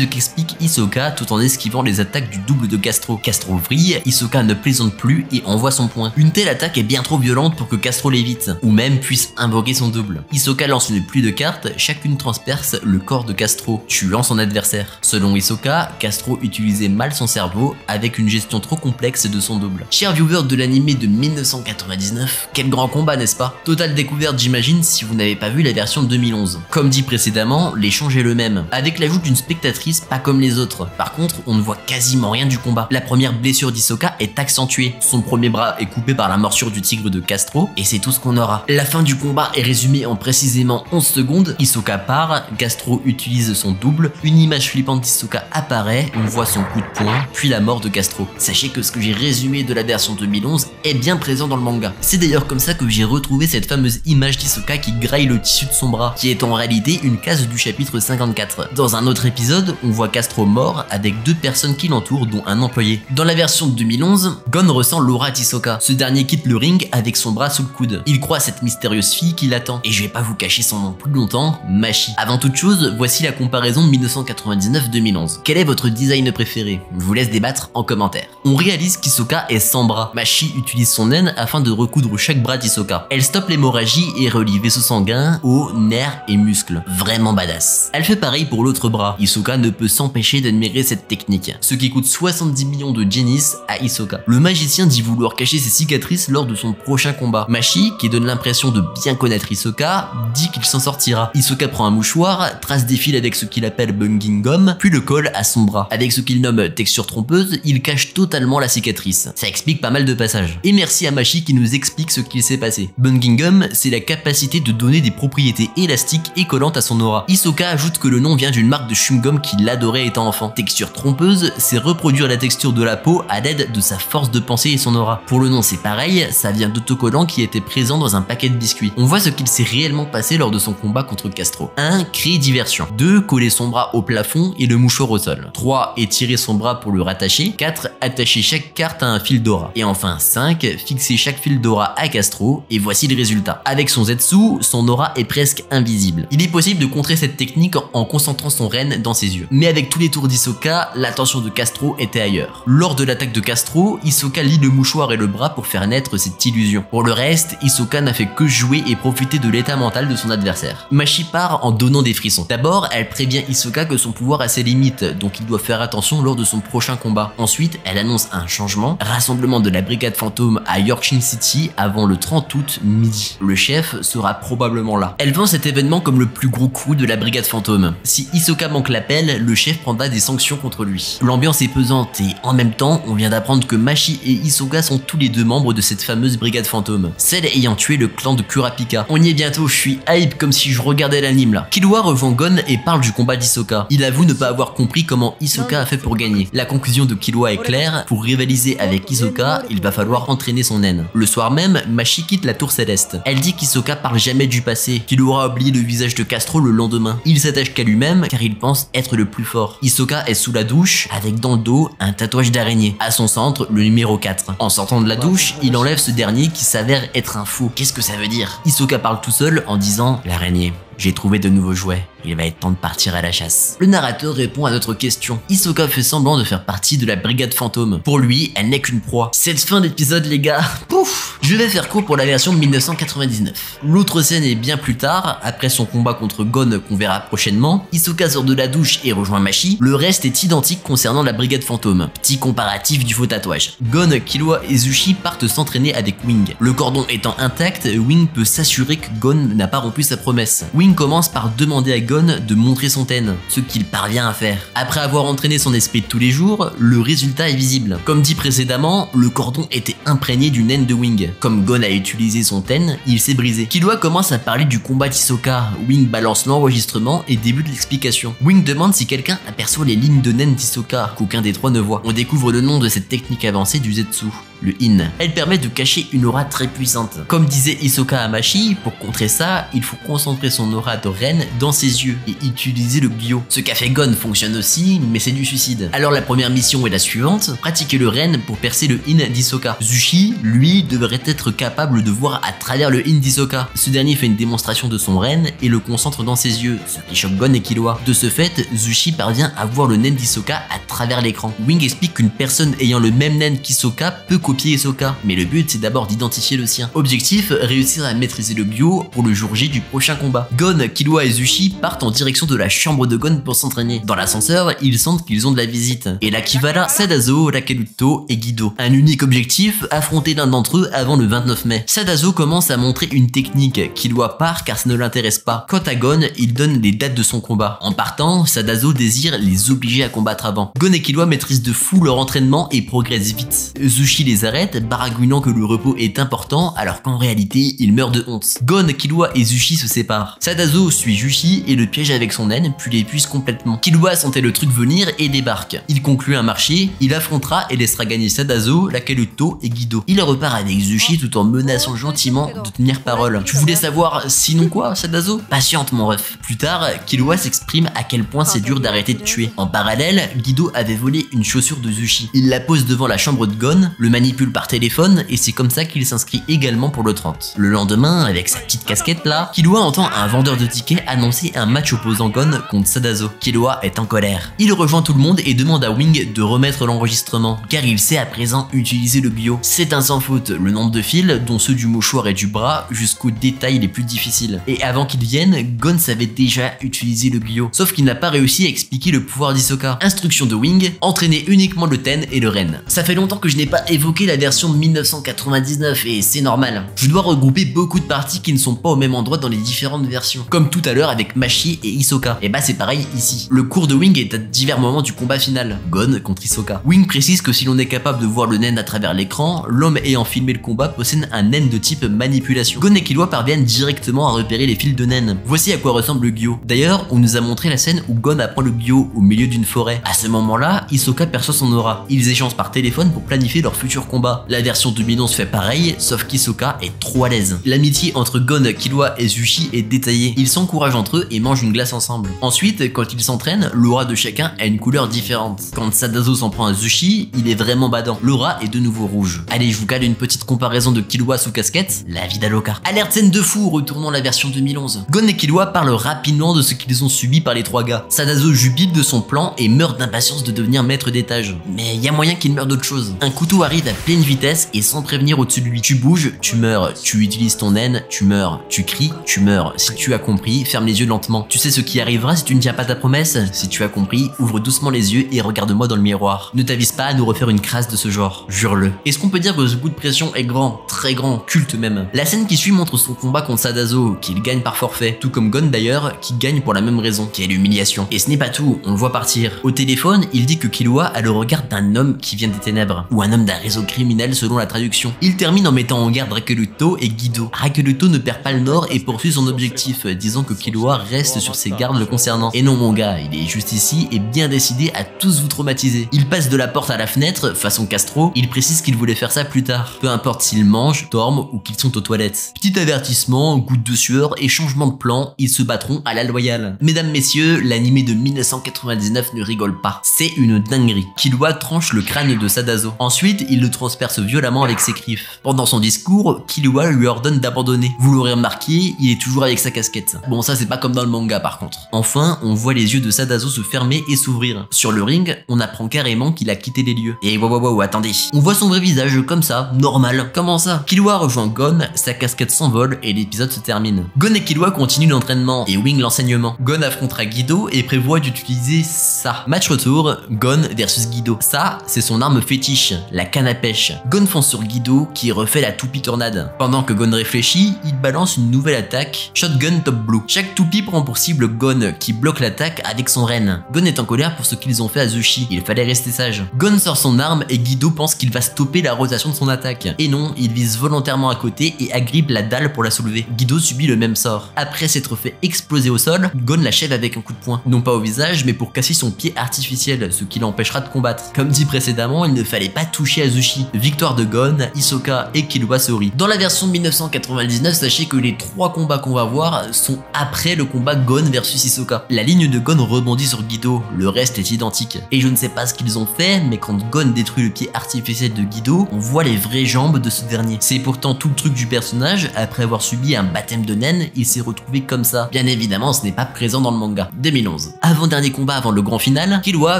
qu'explique Hisoka tout en esquivant les attaques du double de Castro. Castro vrille, Hisoka ne plaisante plus et envoie son point. Une telle attaque est bien trop violente pour que Castro l'évite, ou même puisse invoquer son double. Hisoka lance une pluie de cartes, chacune transperce le corps de Castro, tuant son adversaire. Selon Hisoka, Castro utilisait mal son cerveau avec une gestion trop complexe de son double. Chers viewers de l'animé de 1999, quel grand combat n'est-ce pas? Totale découverte j'imagine si vous n'avez pas vu la version de 2011. Comme dit précédemment, l'échange est le même, avec l'ajout d'une spectatrice pas comme les autres. Par contre, on ne voit quasiment rien du combat. La première blessure d'Hisoka est accentuée. Son premier bras est coupé par la morsure du tigre de Castro et c'est tout ce qu'on aura. La fin du combat est résumée en précisément 11 secondes. Hisoka part, Castro utilise son double, une image flippante d'Hisoka apparaît, on voit son coup de poing, puis la mort de Castro. Sachez que ce que j'ai résumé de la version 2011 est bien présent dans le manga. C'est d'ailleurs comme ça que j'ai retrouvé cette fameuse image d'Hisoka qui graille le tissu de son bras, qui est en réalité une case du chapitre 54. Dans un autre épisode, on voit Castro mort avec deux personnes qui l'entourent dont un employé. Dans la version de 2011, Gon ressent l'aura d'Hisoka. Ce dernier quitte le ring avec son bras sous le coude. Il croit cette mystérieuse fille qui l'attend. Et je vais pas vous cacher son nom plus longtemps, Machi. Avant toute chose, voici la comparaison 1999-2011. Quel est votre design préféré? Je vous laisse débattre en commentaire. On réalise qu'Hisoka est sans bras. Machi utilise son naine afin de recoudre chaque bras d'Hisoka. Elle stoppe l'hémorragie et relie vaisseaux sanguins, os, nerfs et muscles. Vraiment badass. Elle fait pareil pour l'autre bras. Hisoka ne peut s'empêcher d'admirer cette technique, ce qui coûte 70 millions de genis à Hisoka. Le magicien dit vouloir cacher ses cicatrices lors de son prochain combat. Machi, qui donne l'impression de bien connaître Hisoka, dit qu'il s'en sortira. Hisoka prend un mouchoir, trace des fils avec ce qu'il appelle bunging gum, puis le colle à son bras. Avec ce qu'il nomme texture trompeuse, il cache totalement la cicatrice. Ça explique pas mal de passages. Et merci à Machi qui nous explique ce qu'il s'est passé. Bunging gum, c'est la capacité de donner des propriétés élastiques et collantes à son aura. Hisoka ajoute que le nom vient d'une marque de chewing-gum qu'il adorait étant enfant. Texture trompeuse, c'est reproduire la texture de la peau à l'aide de sa force de pensée et son aura. Pour le nom c'est pareil, ça vient d'autocollants qui étaient présents dans un paquet de biscuits. On voit ce qu'il s'est réellement passé lors de son combat contre Castro. 1. Créer diversion. 2. Coller son bras au plafond et le mouchoir au sol. 3. Étirer son bras pour le rattacher. 4. Attacher chaque carte à un fil d'aura. Et enfin 5. Fixer chaque fil d'aura à Castro et voici le résultat. Avec son Zetsu, son aura est presque invisible. Il est possible de contrer cette technique en concentrant son Ren dans ses yeux. Mais avec tous les tours d'Hisoka, l'attention de Castro était ailleurs. Lors de l'attaque de Castro, Hisoka lie le mouchoir et le bras pour faire naître cette illusion. Pour le reste, Hisoka n'a fait que jouer et profiter de l'état mental de son adversaire. Machi part en donnant des frissons. D'abord, elle prévient Hisoka que son pouvoir a ses limites, donc il doit faire attention lors de son prochain combat. Ensuite, elle annonce un changement, rassemblement de la brigade fantôme à Yorkshire City avant le 30 août midi. Le chef sera probablement là. Elle vend cet événement comme le plus gros coup de la brigade fantôme. Si Hisoka manque l'appel, le chef prendra des sanctions contre lui. L'ambiance est pesante et en même temps, on vient d'apprendre que Machi et Hisoka sont tous les deux membres de cette fameuse brigade fantôme, celle ayant tué le clan de Kurapika. On y est bientôt, je suis hype comme si je regardais l'anime là. Killua revend Gon et parle du combat d'Hisoka. Il avoue ne pas avoir compris comment Hisoka a fait pour gagner. La conclusion de Killua est claire, pour rivaliser avec Hisoka, il va falloir entraîner son naine. Le soir même, Machi quitte la tour céleste. Elle dit qu'Hisoka parle jamais du passé, qu'il aura oublié le visage de Castro le lendemain lendemain. Il s'attache qu'à lui-même car il pense être le plus fort. Hisoka est sous la douche avec dans le dos un tatouage d'araignée. À son centre, le numéro 4. En sortant de la douche, il enlève ce dernier qui s'avère être un faux. Qu'est-ce que ça veut dire? Hisoka parle tout seul en disant « L'araignée, j'ai trouvé de nouveaux jouets. Il va être temps de partir à la chasse. » Le narrateur répond à notre question. Hisoka fait semblant de faire partie de la brigade fantôme. Pour lui, elle n'est qu'une proie. Cette fin d'épisode, les gars, pouf! Je vais faire court pour la version de 1999. L'autre scène est bien plus tard, après son combat contre Gon qu'on verra prochainement. Hisoka sort de la douche et rejoint Machi. Le reste est identique concernant la brigade fantôme. Petit comparatif du faux tatouage. Gon, Killua et Zushi partent s'entraîner avec Wing. Le cordon étant intact, Wing peut s'assurer que Gon n'a pas rompu sa promesse. Wing commence par demander à Gon de montrer son ten, ce qu'il parvient à faire. Après avoir entraîné son esprit de tous les jours, le résultat est visible. Comme dit précédemment, le cordon était imprégné d'une haine de Wing. Comme Gon a utilisé son ten, il s'est brisé. Killua commence à parler du combat d'Hisoka. Wing balance l'enregistrement et débute l'explication. Wing demande si quelqu'un aperçoit les lignes de nen d'Hisoka, qu'aucun des trois ne voit. On découvre le nom de cette technique avancée du Zetsu, le In. Elle permet de cacher une aura très puissante. Comme disait Hisoka à Machi, pour contrer ça, il faut concentrer son aura de reine dans ses yeux et utiliser le Gyo. Ce qu'a fait Gon fonctionne aussi, mais c'est du suicide. Alors la première mission est la suivante, pratiquer le Ren pour percer le In d'Hisoka. Zushi, lui, devrait être capable de voir à travers le In d'Hisoka. Ce dernier fait une démonstration de son Ren et le concentre dans ses yeux, ce qui choque Gon et Killua. De ce fait, Zushi parvient à voir le Nen d'Hisoka à travers l'écran. Wing explique qu'une personne ayant le même Nen qu'Hisoka peut copier Hisoka, mais le but c'est d'abord d'identifier le sien. Objectif, réussir à maîtriser le Gyo pour le jour J du prochain combat. Gon, Killua et Zushi partent en direction de la chambre de Gon pour s'entraîner. Dans l'ascenseur, ils sentent qu'ils ont de la visite. Et là qui va là, Sadazo, Rakeluto et Guido. Un unique objectif, affronter l'un d'entre eux avant le 29 mai. Sadazo commence à montrer une technique, Killua part car ça ne l'intéresse pas. Quant à Gon, il donne les dates de son combat. En partant, Sadazo désire les obliger à combattre avant. Gon et Killua maîtrisent de fou leur entraînement et progressent vite. Zushi les arrête, baragouinant que le repos est important alors qu'en réalité, il meurt de honte. Gon, Killua et Zushi se séparent. Sadazo suit Zushi et le piège avec son haine puis l'épuise complètement. Killua sentait le truc venir et débarque. Il conclut un marché, il affrontera et laissera gagner Sadazo, Rakeluto et Guido. Il repart avec Zushi tout en menaçant gentiment de tenir parole. Tu voulais savoir sinon quoi, Sadazo? Patiente mon ref. Plus tard, Killua s'exprime à quel point c'est dur d'arrêter de tuer. En parallèle, Guido avait volé une chaussure de Zushi. Il la pose devant la chambre de Gon, le manipule par téléphone et c'est comme ça qu'il s'inscrit également pour le 30. Le lendemain, avec sa petite casquette là, Killua entend un vendeur de tickets annoncer un match opposant Gon contre Sadazo. Killua est en colère. Il rejoint tout le monde et demande à Wing de remettre l'enregistrement, car il sait à présent utiliser le Gyo. C'est un sans faute, le nombre de fils, dont ceux du mouchoir et du bras, jusqu'aux détails les plus difficiles. Et avant qu'il vienne, Gon savait déjà utiliser le Gyo, sauf qu'il n'a pas réussi à expliquer le pouvoir d'Hisoka. Instruction de Wing, entraîner uniquement le Ten et le Ren. Ça fait longtemps que je n'ai pas évoqué la version de 1999 et c'est normal. Je dois regrouper beaucoup de parties qui ne sont pas au même endroit dans les différentes versions. Comme tout à l'heure avec Machi et Hisoka. Et bah c'est pareil ici. Le cours de Wing est à divers moments du combat final. Gon contre Hisoka. Wing précise que si l'on est capable de voir le nen à travers l'écran, l'homme ayant filmé le combat possède un nen de type manipulation. Gon et Killua parviennent directement à repérer les fils de nen. Voici à quoi ressemble le Gyo. D'ailleurs, on nous a montré la scène où Gon apprend le Gyo au milieu d'une forêt. À ce moment-là, Hisoka perçoit son aura. Ils échangent par téléphone pour planifier leur futur combat. La version 2011 fait pareil, sauf qu'Hisoka est trop à l'aise. L'amitié entre Gon, Killua et Zushi est détaillée. Ils s'encouragent entre eux et mangent une glace ensemble. Ensuite, quand ils s'entraînent, l'aura de chacun a une couleur différente. Quand Sadazo s'en prend à Zushi, il est vraiment badant. L'aura est de nouveau rouge. Allez, je vous cale une petite comparaison de Killua sous casquette, la vie d'Aloka. Alerte scène de fou, retournons à la version 2011. Gon et Killua parlent rapidement de ce qu'ils ont subi par les trois gars. Sadazo jubile de son plan et meurt d'impatience de devenir maître d'étage. Mais il y a moyen qu'il meure d'autre chose. Un couteau arrive à pleine vitesse et sans prévenir au-dessus de lui. Tu bouges, tu meurs. Tu utilises ton haine, tu meurs. Tu cries, tu meurs. Si tu as compris, ferme les yeux lentement. Tu sais ce qui arrivera si tu ne tiens pas ta promesse? Si tu as compris, ouvre doucement les yeux et regarde-moi dans le miroir. Ne t'avise pas à nous refaire une crasse de ce genre. Jure-le. Est-ce qu'on peut dire que ce coup de pression est grand, très grand, culte même? La scène qui suit montre son combat contre Sadazo, qu'il gagne par forfait. Tout comme Gon d'ailleurs, qui gagne pour la même raison, qui est l'humiliation. Et ce n'est pas tout, on le voit partir. Au téléphone, il dit que Killua a le regard d'un homme qui vient des ténèbres, ou un homme d'un réseau criminel selon la traduction. Il termine en mettant en garde Rakeluto et Guido. Rakeluto ne perd pas le nord et poursuit son objectif, disant que Killua reste sur ses gardes le concernant. Et non mon gars, il est juste ici et bien décidé à tous vous traumatiser. Il passe de la porte à la fenêtre, façon Castro, il précise qu'il voulait faire ça plus tard. Peu importe s'ils mangent, dorment ou qu'ils sont aux toilettes. Petit avertissement, goutte de sueur et changement de plan, ils se battront à la loyale. Mesdames, messieurs, l'animé de 1999 ne rigole pas. C'est une dinguerie. Killua tranche le crâne de Sadazo. Ensuite, il le transperce violemment avec ses griffes. Pendant son discours, Killua lui ordonne d'abandonner. Vous l'aurez remarqué, il est toujours avec sa casquette. Bon, ça c'est pas comme dans le manga par contre. Enfin, on voit les yeux de Sadazo se fermer et s'ouvrir. Sur le ring, on apprend carrément qu'il a quitté les lieux. Et wow, attendez. On voit son vrai visage comme ça, normal. Comment ça? Killua rejoint Gon, sa casquette s'envole et l'épisode se termine. Gon et Killua continuent l'entraînement et Wing l'enseignement. Gon affrontera Guido et prévoit d'utiliser ça. Match retour, Gon versus Guido. Ça, c'est son arme fétiche, la canne à pêche. Gon fonce sur Guido qui refait la toupie tornade. Pendant que Gon réfléchit, il balance une nouvelle attaque, Shotgun Top Blue. Chaque toupie prend pour cible Gon qui bloque l'attaque avec son renne. Gon est en colère pour ce qu'ils ont fait à Zushi, il fallait rester sage. Gon sort son arme et Guido pense qu'il va stopper la rotation de son attaque. Et non, il vise volontairement à côté et agrippe la dalle pour la soulever. Guido subit le même sort. Après s'être fait exploser au sol, Gon l'achève avec un coup de poing. Non pas au visage, mais pour casser son pied artificiel, ce qui l'empêchera de combattre. Comme dit précédemment, il ne fallait pas toucher Azuchi. Victoire de Gon, Hisoka et Killua Saori. Dans la version de 1999, sachez que les 3 combats qu'on va voir sont après le combat Gon versus Hisoka. La ligne de Gon rebondit sur Guido, le reste est identique. Et je ne sais pas ce qu'ils ont fait, mais quand Gon détruit le pied artificiel de Guido, on voit les vraies jambes de ce dernier. C'est pourtant tout le truc du personnage, après avoir subi un baptême de naine, il s'est retrouvé comme ça. Bien évidemment, ce n'est pas présent dans le manga. 2011. Avant-dernier combat avant le grand final, Killua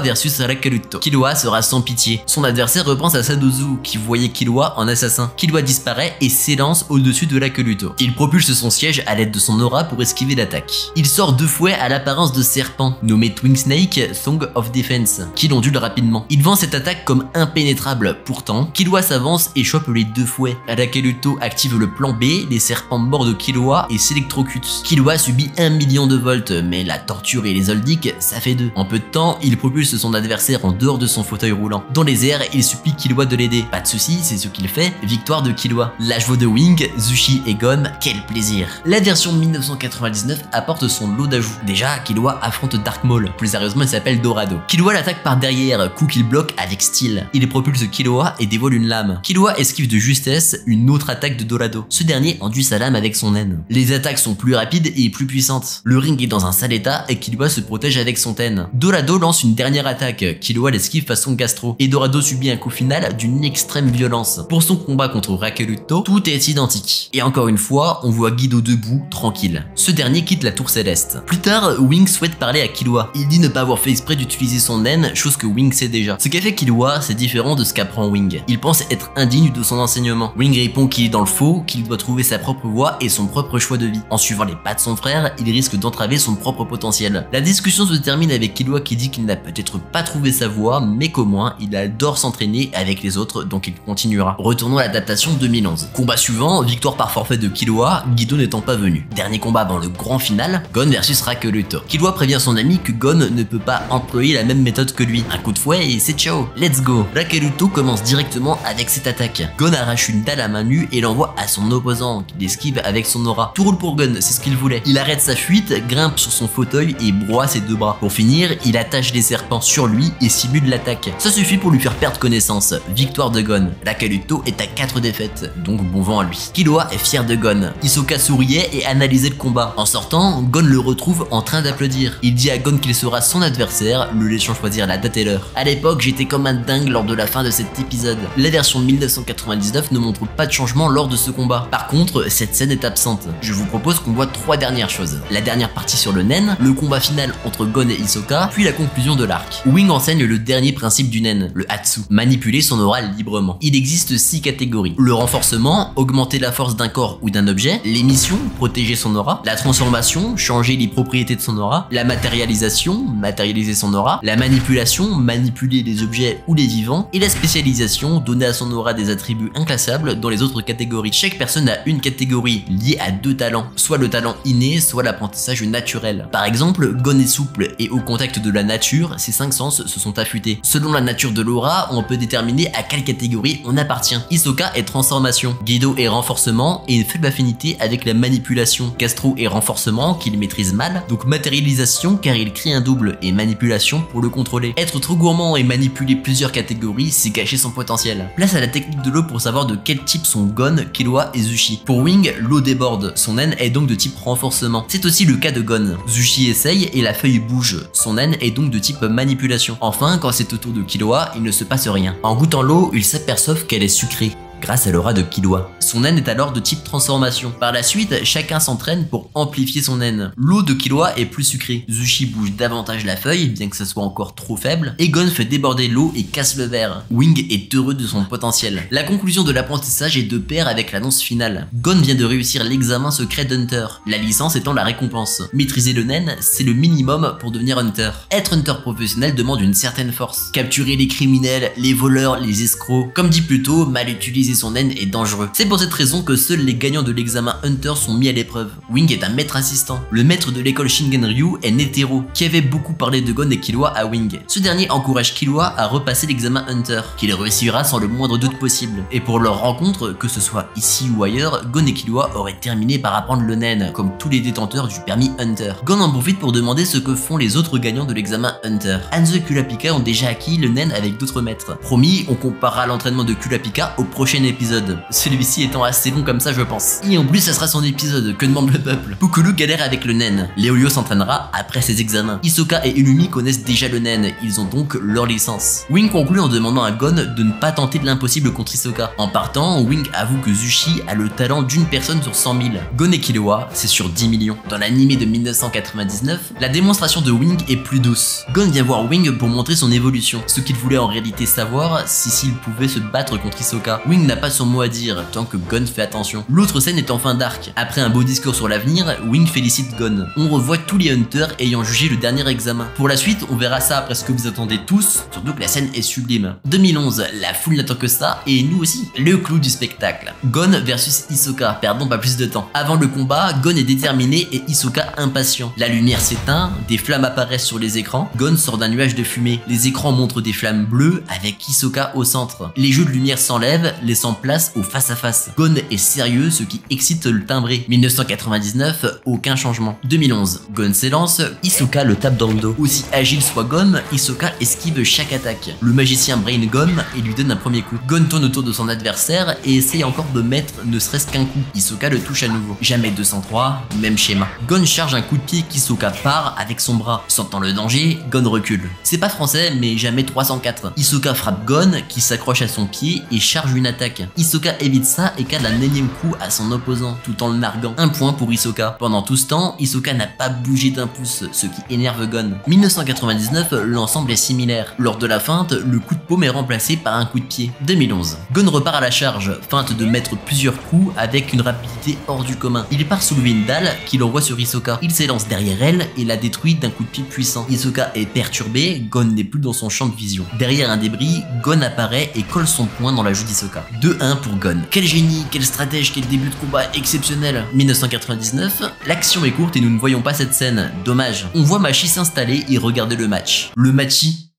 versus Rakeluto. Killua sera sans pitié. Son adversaire repense à Sadozu, qui voyait Killua en assassin. Killua disparaît et s'élance au-dessus de Rakeluto. Il propulse son siège à l'aide de son aura pour esquiver l'attaque. Il sort 2 fouets à l'apparence de serpent, nommé Twin Snake, Song of Defense, qui l'ondule rapidement. Il vend cette attaque comme impénétrable. Pourtant, Killua s'avance et chope les 2 fouets. Rakeluto active le plan B, les serpents mordent Killua et s'électrocutent. Killua subit 1 million de volts, mais la torture et les oldiques, ça fait 2. En peu de temps, il propulse son adversaire en dehors de son fauteuil roulant. Dans les airs, il supplie Killua de l'aider. Pas de soucis, c'est ce qu'il fait. Victoire de Killua. L'âge vaut de Wing, Zushi et Gon, quel plaisir. La version de 1999 apporte son lot d'ajouts. Déjà, Killua affronte Dark Maul. Plus sérieusement, il s'appelle Dorado. Killua l'attaque par derrière, coup qu'il bloque avec style. Il propulse Killua et dévoile une lame. Killua esquive de justesse une autre attaque de Dorado. Ce dernier enduit sa lame avec son naine. Les attaques sont plus rapides et plus puissantes. Le ring est dans un sale état et Killua se protège avec son ten. Dorado lance une dernière attaque. Killua l'esquive façon gastro. Et Dorado subit un coup final d'une extrême violence. Pour son combat contre Rakeluto, tout est identique. Et encore une fois, on voit Guido debout, tranquille. Ce dernier quitte la tour céleste. Plus tard, Wing souhaite parler à Killua. Il dit ne pas avoir fait exprès d'utiliser son naine, chose que Wing sait déjà. Ce qu'a fait Killua, c'est différent de ce qu'apprend Wing. Il pense être indigne de son enseignement. Wing répond qu'il est dans le faux, qu'il doit trouver sa propre voie et son propre choix de vie. En suivant les pas de son frère, il risque d'entraver son propre potentiel. La discussion se termine avec Killua qui dit qu'il n'a peut-être pas trouvé sa voie, mais qu'au moins, il adore s'entraîner avec les autres, donc il continuera. Retournons à l'adaptation 2011. Combat suivant, victoire par forfait de Killua, Guido n'étant pas venu. Dernier combat avant le grand final, Gon versus Rakeluto. Killua prévient son ami que Gon ne peut pas employer la même méthode que lui. Un coup de fouet et c'est ciao, let's go. Rakeluto commence directement avec cette attaque. Gon arrache une dalle à main nue et l'envoie à son opposant, qui l'esquive avec son aura. Tout roule pour Gon, c'est ce qu'il voulait. Il arrête sa fuite, grimpe sur son fauteuil et broie ses 2 bras. Pour finir, il attache les serpents sur lui et simule l'attaque. Ça suffit pour lui faire perdre connaissance. Victoire de Gon. Rakeluto est à 4 défaites, donc bon vent à lui. Killua est fier de Gon. Hisoka souriait et analysait le combat. En sortant, Gon le retrouve en train d'applaudir. Il dit à Gon qu'il sera son adversaire, le laissant choisir la date et l'heure. À l'époque, j'étais comme un dingue lors de la fin de cet épisode. La version de 1999 ne montre pas de changement lors de ce combat. Par contre, cette scène est absente. Je vous propose qu'on voit 3 dernières choses. La dernière partie sur le nen, le combat final entre Gon et Hisoka, puis la conclusion de l'arc. Wing enseigne le dernier principe du nen, le Hatsu, manipuler son aura librement. Il existe 6 catégories. Le renforcement, augmenter la force d'un corps ou d'un objet. Les missions, protéger son aura. La transformation, changer les propriétés de son aura. La matérialisation, matérialiser son aura. La manipulation, manipuler les objets ou les vivants. Et la spécialisation, donner à son aura des attributs inclassables dans les autres catégories. Chaque personne a une catégorie liée à 2 talents, soit le talent inné, soit l'apprentissage naturel. Par exemple, Gon est souple et au contact de la nature, ses 5 sens se sont affûtés. Selon la nature de l'aura, on peut déterminer à quelle catégorie on appartient. Hisoka est transformation, Gedo est renforcement et une faible affinité avec la manipulation. Castro est renforcement qu'il maîtrise mal, donc matérialisation car il crée un double et manipulation pour le contrôler. Être trop gourmand et manipuler plusieurs catégories, c'est cacher son potentiel. Place à la technique de l'eau pour savoir de quel type sont Gon, Killua et Zushi. Pour Wing, l'eau déborde, son naine est donc de type renforcement. C'est aussi le cas de Gon. Zushi essaye et la feuille bouge, son naine est donc de type manipulation. Enfin, quand c'est au tour de Killua, il ne se passe rien. En goûtant l'eau, ils s'aperçoivent qu'elle est sucrée, grâce à l'aura de Killua. Son naine est alors de type transformation. Par la suite, chacun s'entraîne pour amplifier son naine. L'eau de Killua est plus sucrée. Zushi bouge davantage la feuille, bien que ce soit encore trop faible, et Gon fait déborder l'eau et casse le verre. Wing est heureux de son potentiel. La conclusion de l'apprentissage est de pair avec l'annonce finale. Gon vient de réussir l'examen secret d'Hunter, la licence étant la récompense. Maîtriser le naine, c'est le minimum pour devenir Hunter. Être Hunter professionnel demande une certaine force. Capturer les criminels, les voleurs, les escrocs. Comme dit plus tôt, mal utiliser son naine est dangereux. C'est pour cette raison que seuls les gagnants de l'examen Hunter sont mis à l'épreuve. Wing est un maître assistant. Le maître de l'école Shingen-Ryu est Netero, qui avait beaucoup parlé de Gon et Killua à Wing. Ce dernier encourage Killua à repasser l'examen Hunter, qu'il réussira sans le moindre doute possible. Et pour leur rencontre, que ce soit ici ou ailleurs, Gon et Killua auraient terminé par apprendre le naine, comme tous les détenteurs du permis Hunter. Gon en profite pour demander ce que font les autres gagnants de l'examen Hunter. Hanzo et Kurapika ont déjà acquis le naine avec d'autres maîtres. Promis, on comparera l'entraînement de Kurapika au prochain épisode. Celui-ci étant assez long comme ça, je pense. Et en plus, ça sera son épisode, que demande le peuple. Pukulu galère avec le naine. Leolio s'entraînera après ses examens. Hisoka et Illumi connaissent déjà le naine, ils ont donc leur licence. Wing conclut en demandant à Gon de ne pas tenter de l'impossible contre Hisoka. En partant, Wing avoue que Zushi a le talent d'une personne sur 100 000. Gon et Killua, c'est sur 10 millions. Dans l'anime de 1999, la démonstration de Wing est plus douce. Gon vient voir Wing pour montrer son évolution, ce qu'il voulait en réalité savoir, si s'il pouvait se battre contre Hisoka. Wing n'a pas son mot à dire, tant que Gon fait attention. L'autre scène est en fin d'arc. Après un beau discours sur l'avenir, Wing félicite Gon. On revoit tous les Hunters ayant jugé le dernier examen. Pour la suite, on verra ça après ce que vous attendez tous, surtout que la scène est sublime. 2011, la foule n'attend que ça, et nous aussi. Le clou du spectacle. Gon versus Hisoka, perdons pas plus de temps. Avant le combat, Gon est déterminé et Hisoka impatient. La lumière s'éteint, des flammes apparaissent sur les écrans, Gon sort d'un nuage de fumée. Les écrans montrent des flammes bleues avec Hisoka au centre. Les jeux de lumière s'enlèvent, laissant place au face-à-face. Gon est sérieux, ce qui excite le timbré. 1999, aucun changement. 2011, Gon s'élance, Hisoka le tape dans le dos. Aussi agile soit Gon, Hisoka esquive chaque attaque. Le magicien brain gomme et lui donne un premier coup. Gon tourne autour de son adversaire et essaye encore de mettre ne serait-ce qu'un coup. Hisoka le touche à nouveau. Jamais 203, même schéma. Gon charge un coup de pied qu'Hisoka part avec son bras. Sentant le danger, Gon recule. C'est pas français, mais jamais 304. Hisoka frappe Gon qui s'accroche à son pied et charge une attaque. Hisoka évite ça et cale un énième coup à son opposant, tout en le narguant. Un point pour Hisoka. Pendant tout ce temps, Hisoka n'a pas bougé d'un pouce, ce qui énerve Gon. 1999, l'ensemble est similaire. Lors de la feinte, le coup de paume est remplacé par un coup de pied. 2011, Gon repart à la charge, feinte de mettre plusieurs coups avec une rapidité hors du commun. Il part soulever une dalle qu'il envoie sur Hisoka. Il s'élance derrière elle et la détruit d'un coup de pied puissant. Hisoka est perturbé, Gon n'est plus dans son champ de vision. Derrière un débris, Gon apparaît et colle son poing dans la joue d'Hisoka. 2-1 pour Gon. Quel génie, quel stratège, quel début de combat exceptionnel. 1999, l'action est courte et nous ne voyons pas cette scène. Dommage. On voit Machi s'installer et regarder le match. Le Machi.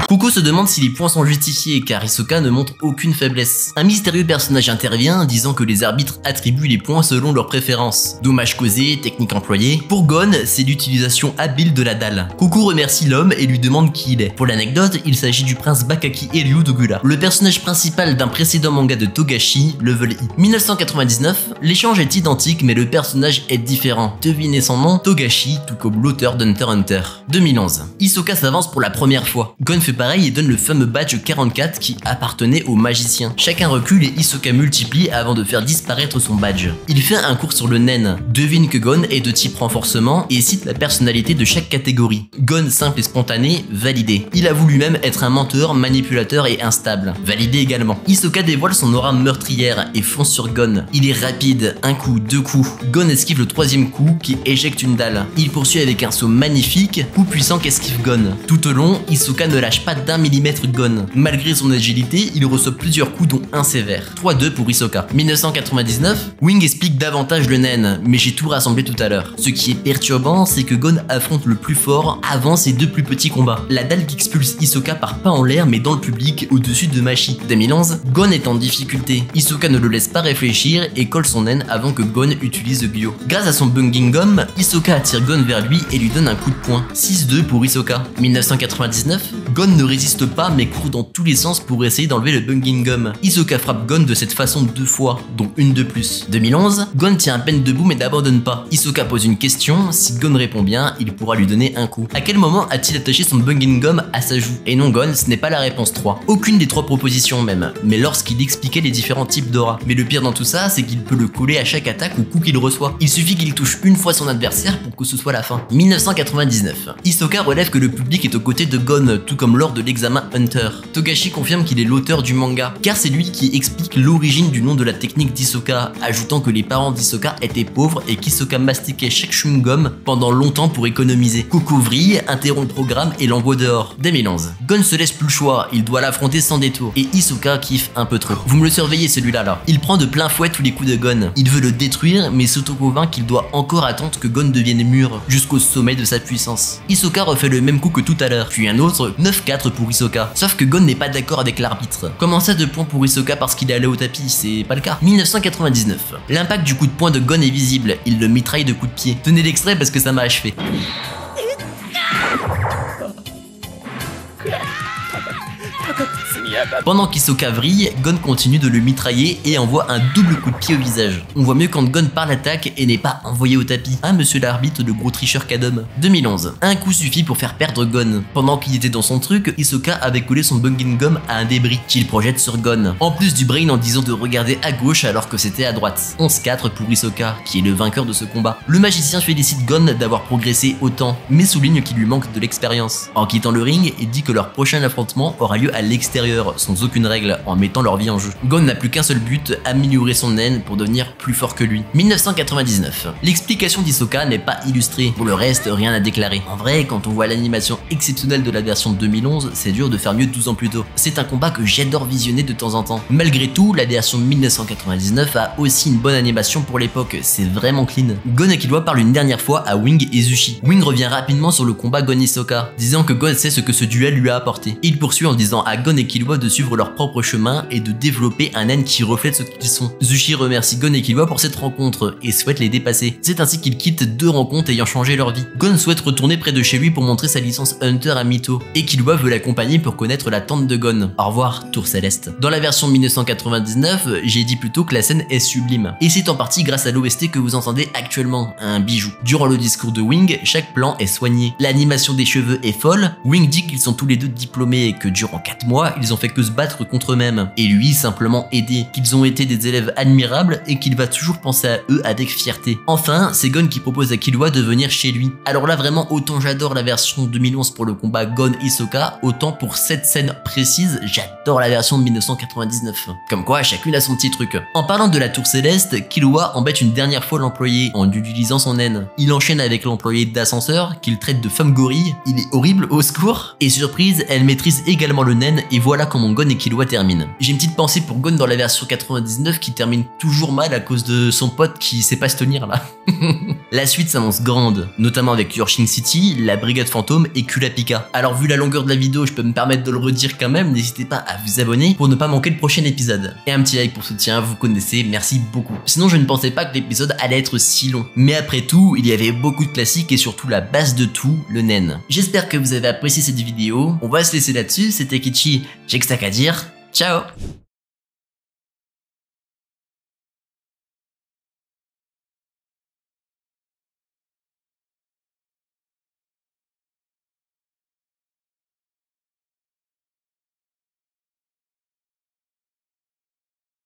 Kuko se demande si les points sont justifiés car Hisoka ne montre aucune faiblesse. Un mystérieux personnage intervient disant que les arbitres attribuent les points selon leurs préférences. Dommage causé, technique employée. Pour Gon, c'est l'utilisation habile de la dalle. Kuko remercie l'homme et lui demande qui il est. Pour l'anecdote, il s'agit du prince Bakaki Ryu d'Ogura, le personnage principal d'un précédent manga de Togashi, Level I. 1999, l'échange est identique mais le personnage est différent. Devinez son nom, Togashi, tout comme l'auteur d'Hunter x Hunter. 2011, Hisoka s'avance pour la première fois. Gon fait pareil et donne le fameux badge 44 qui appartenait au magicien. Chacun recule et Hisoka multiplie avant de faire disparaître son badge. Il fait un cours sur le naine, devine que Gon est de type renforcement et cite la personnalité de chaque catégorie. Gon simple et spontané, validé. Il avoue lui-même être un menteur, manipulateur et instable, validé également. Hisoka dévoile son aura meurtrière et fonce sur Gon. Il est rapide, un coup, deux coups. Gon esquive le troisième coup qui éjecte une dalle. Il poursuit avec un saut magnifique, coup puissant qu'esquive Gon. Tout au long, Hisoka ne lâche pas de d'1 millimètre Gon. Malgré son agilité, il reçoit plusieurs coups dont un sévère. 3-2 pour Hisoka. 1999, Wing explique davantage le nen, mais j'ai tout rassemblé tout à l'heure. Ce qui est perturbant, c'est que Gon affronte le plus fort avant ses 2 plus petits combats. La dalle qui expulse Hisoka part pas en l'air mais dans le public au-dessus de Machi. 2011, Gon est en difficulté. Hisoka ne le laisse pas réfléchir et colle son nen avant que Gon utilise Gyo. Grâce à son Bunging Gum, Hisoka attire Gon vers lui et lui donne un coup de poing. 6-2 pour Hisoka. 1999, Gon ne résiste pas mais court dans tous les sens pour essayer d'enlever le Bunging Gum. Hisoka frappe Gon de cette façon 2 fois, dont une de plus. 2011, Gon tient à peine debout mais n'abandonne pas. Hisoka pose une question, si Gon répond bien, il pourra lui donner un coup. À quel moment a-t-il attaché son Bunging Gum à sa joue? Et non Gon, ce n'est pas la réponse 3. Aucune des 3 propositions même, mais lorsqu'il expliquait les différents types d'aura. Mais le pire dans tout ça, c'est qu'il peut le coller à chaque attaque ou coup qu'il reçoit. Il suffit qu'il touche une fois son adversaire pour que ce soit la fin. 1999. Hisoka relève que le public est aux côtés de Gon, tout comme lors de l'examen Hunter. Togashi confirme qu'il est l'auteur du manga, car c'est lui qui explique l'origine du nom de la technique d'Hisoka, ajoutant que les parents d'Hisoka étaient pauvres et qu'Hisoka mastiquait chaque chewing-gum pendant longtemps pour économiser. Coco vrille, interrompt le programme et l'envoie dehors. 2011. Gon se laisse plus le choix, il doit l'affronter sans détour. Et Hisoka kiffe un peu trop. Vous me le surveillez celui-là là. Il prend de plein fouet tous les coups de Gon. Il veut le détruire mais s'auto-convainc qu'il doit encore attendre que Gon devienne mûr jusqu'au sommet de sa puissance. Hisoka refait le même coup que tout à l'heure, puis un autre, 9-4 pour Hisoka. Sauf que Gon n'est pas d'accord avec l'arbitre. Comment ça 2 points pour Hisoka parce qu'il est allé au tapis? C'est pas le cas. 1999. L'impact du coup de poing de Gon est visible, il le mitraille de coups de pied. Tenez l'extrait parce que ça m'a achevé. Pendant qu'Hisoka vrille, Gon continue de le mitrailler et envoie un double coup de pied au visage. On voit mieux quand Gon part l'attaque et n'est pas envoyé au tapis. Ah monsieur l'arbitre, le gros tricheur qu'Adam. 2011. Un coup suffit pour faire perdre Gon. Pendant qu'il était dans son truc, Hisoka avait collé son Bunging Gum à un débris qu'il projette sur Gon. En plus du brain en disant de regarder à gauche alors que c'était à droite. 11-4 pour Hisoka, qui est le vainqueur de ce combat. Le magicien félicite Gon d'avoir progressé autant, mais souligne qu'il lui manque de l'expérience. En quittant le ring, il dit que leur prochain affrontement aura lieu à l'extérieur, sans aucune règle, en mettant leur vie en jeu. Gon n'a plus qu'un seul but, améliorer son nen pour devenir plus fort que lui. 1999. L'explication d'Hisoka n'est pas illustrée. Pour le reste, rien à déclarer. En vrai, quand on voit l'animation exceptionnelle de la version 2011, c'est dur de faire mieux 12 ans plus tôt. C'est un combat que j'adore visionner de temps en temps. Malgré tout, la version 1999 a aussi une bonne animation pour l'époque, c'est vraiment clean. Gon et Killua parlent une dernière fois à Wing et Zushi. Wing revient rapidement sur le combat Gon-Hisoka, disant que Gon sait ce que ce duel lui a apporté. Il poursuit en disant à Gon et Killua de suivre leur propre chemin et de développer un nen qui reflète ce qu'ils sont. Zushi remercie Gon et Killua pour cette rencontre et souhaite les dépasser. C'est ainsi qu'ils quittent 2 rencontres ayant changé leur vie. Gon souhaite retourner près de chez lui pour montrer sa licence Hunter à Mito, et Killua veut l'accompagner pour connaître la tante de Gon. Au revoir, Tour Céleste. Dans la version 1999, j'ai dit plutôt que la scène est sublime. Et c'est en partie grâce à l'OST que vous entendez actuellement, un bijou. Durant le discours de Wing, chaque plan est soigné. L'animation des cheveux est folle. Wing dit qu'ils sont tous les deux diplômés et que durant 4 mois, ils ont fait que se battre contre eux-mêmes. Et lui, simplement aider. Qu'ils ont été des élèves admirables et qu'il va toujours penser à eux avec fierté. Enfin, c'est Gon qui propose à Killua de venir chez lui. Alors là, vraiment, autant j'adore la version 2011 pour le combat Gon-Hisoka, autant pour cette scène précise, j'adore la version de 1999. Comme quoi, chacune a son petit truc. En parlant de la Tour Céleste, Killua embête une dernière fois l'employé en utilisant son naine. Il enchaîne avec l'employé d'ascenseur, qu'il traite de femme gorille. Il est horrible, au secours. Et surprise, elle maîtrise également le naine et voilà comment Gon et Killua terminent. J'ai une petite pensée pour Gon dans la version 99 qui termine toujours mal à cause de son pote qui sait pas se tenir là. La suite s'annonce grande, notamment avec Yorshing City, la Brigade Fantôme et Kurapika. Alors vu la longueur de la vidéo, je peux me permettre de le redire quand même, n'hésitez pas à vous abonner pour ne pas manquer le prochain épisode. Et un petit like pour soutien, vous connaissez, merci beaucoup. Sinon je ne pensais pas que l'épisode allait être si long. Mais après tout, il y avait beaucoup de classiques et surtout la base de tout, le nen. J'espère que vous avez apprécié cette vidéo, on va se laisser là-dessus, c'était Kichi, j'ai que ça qu'à dire, ciao.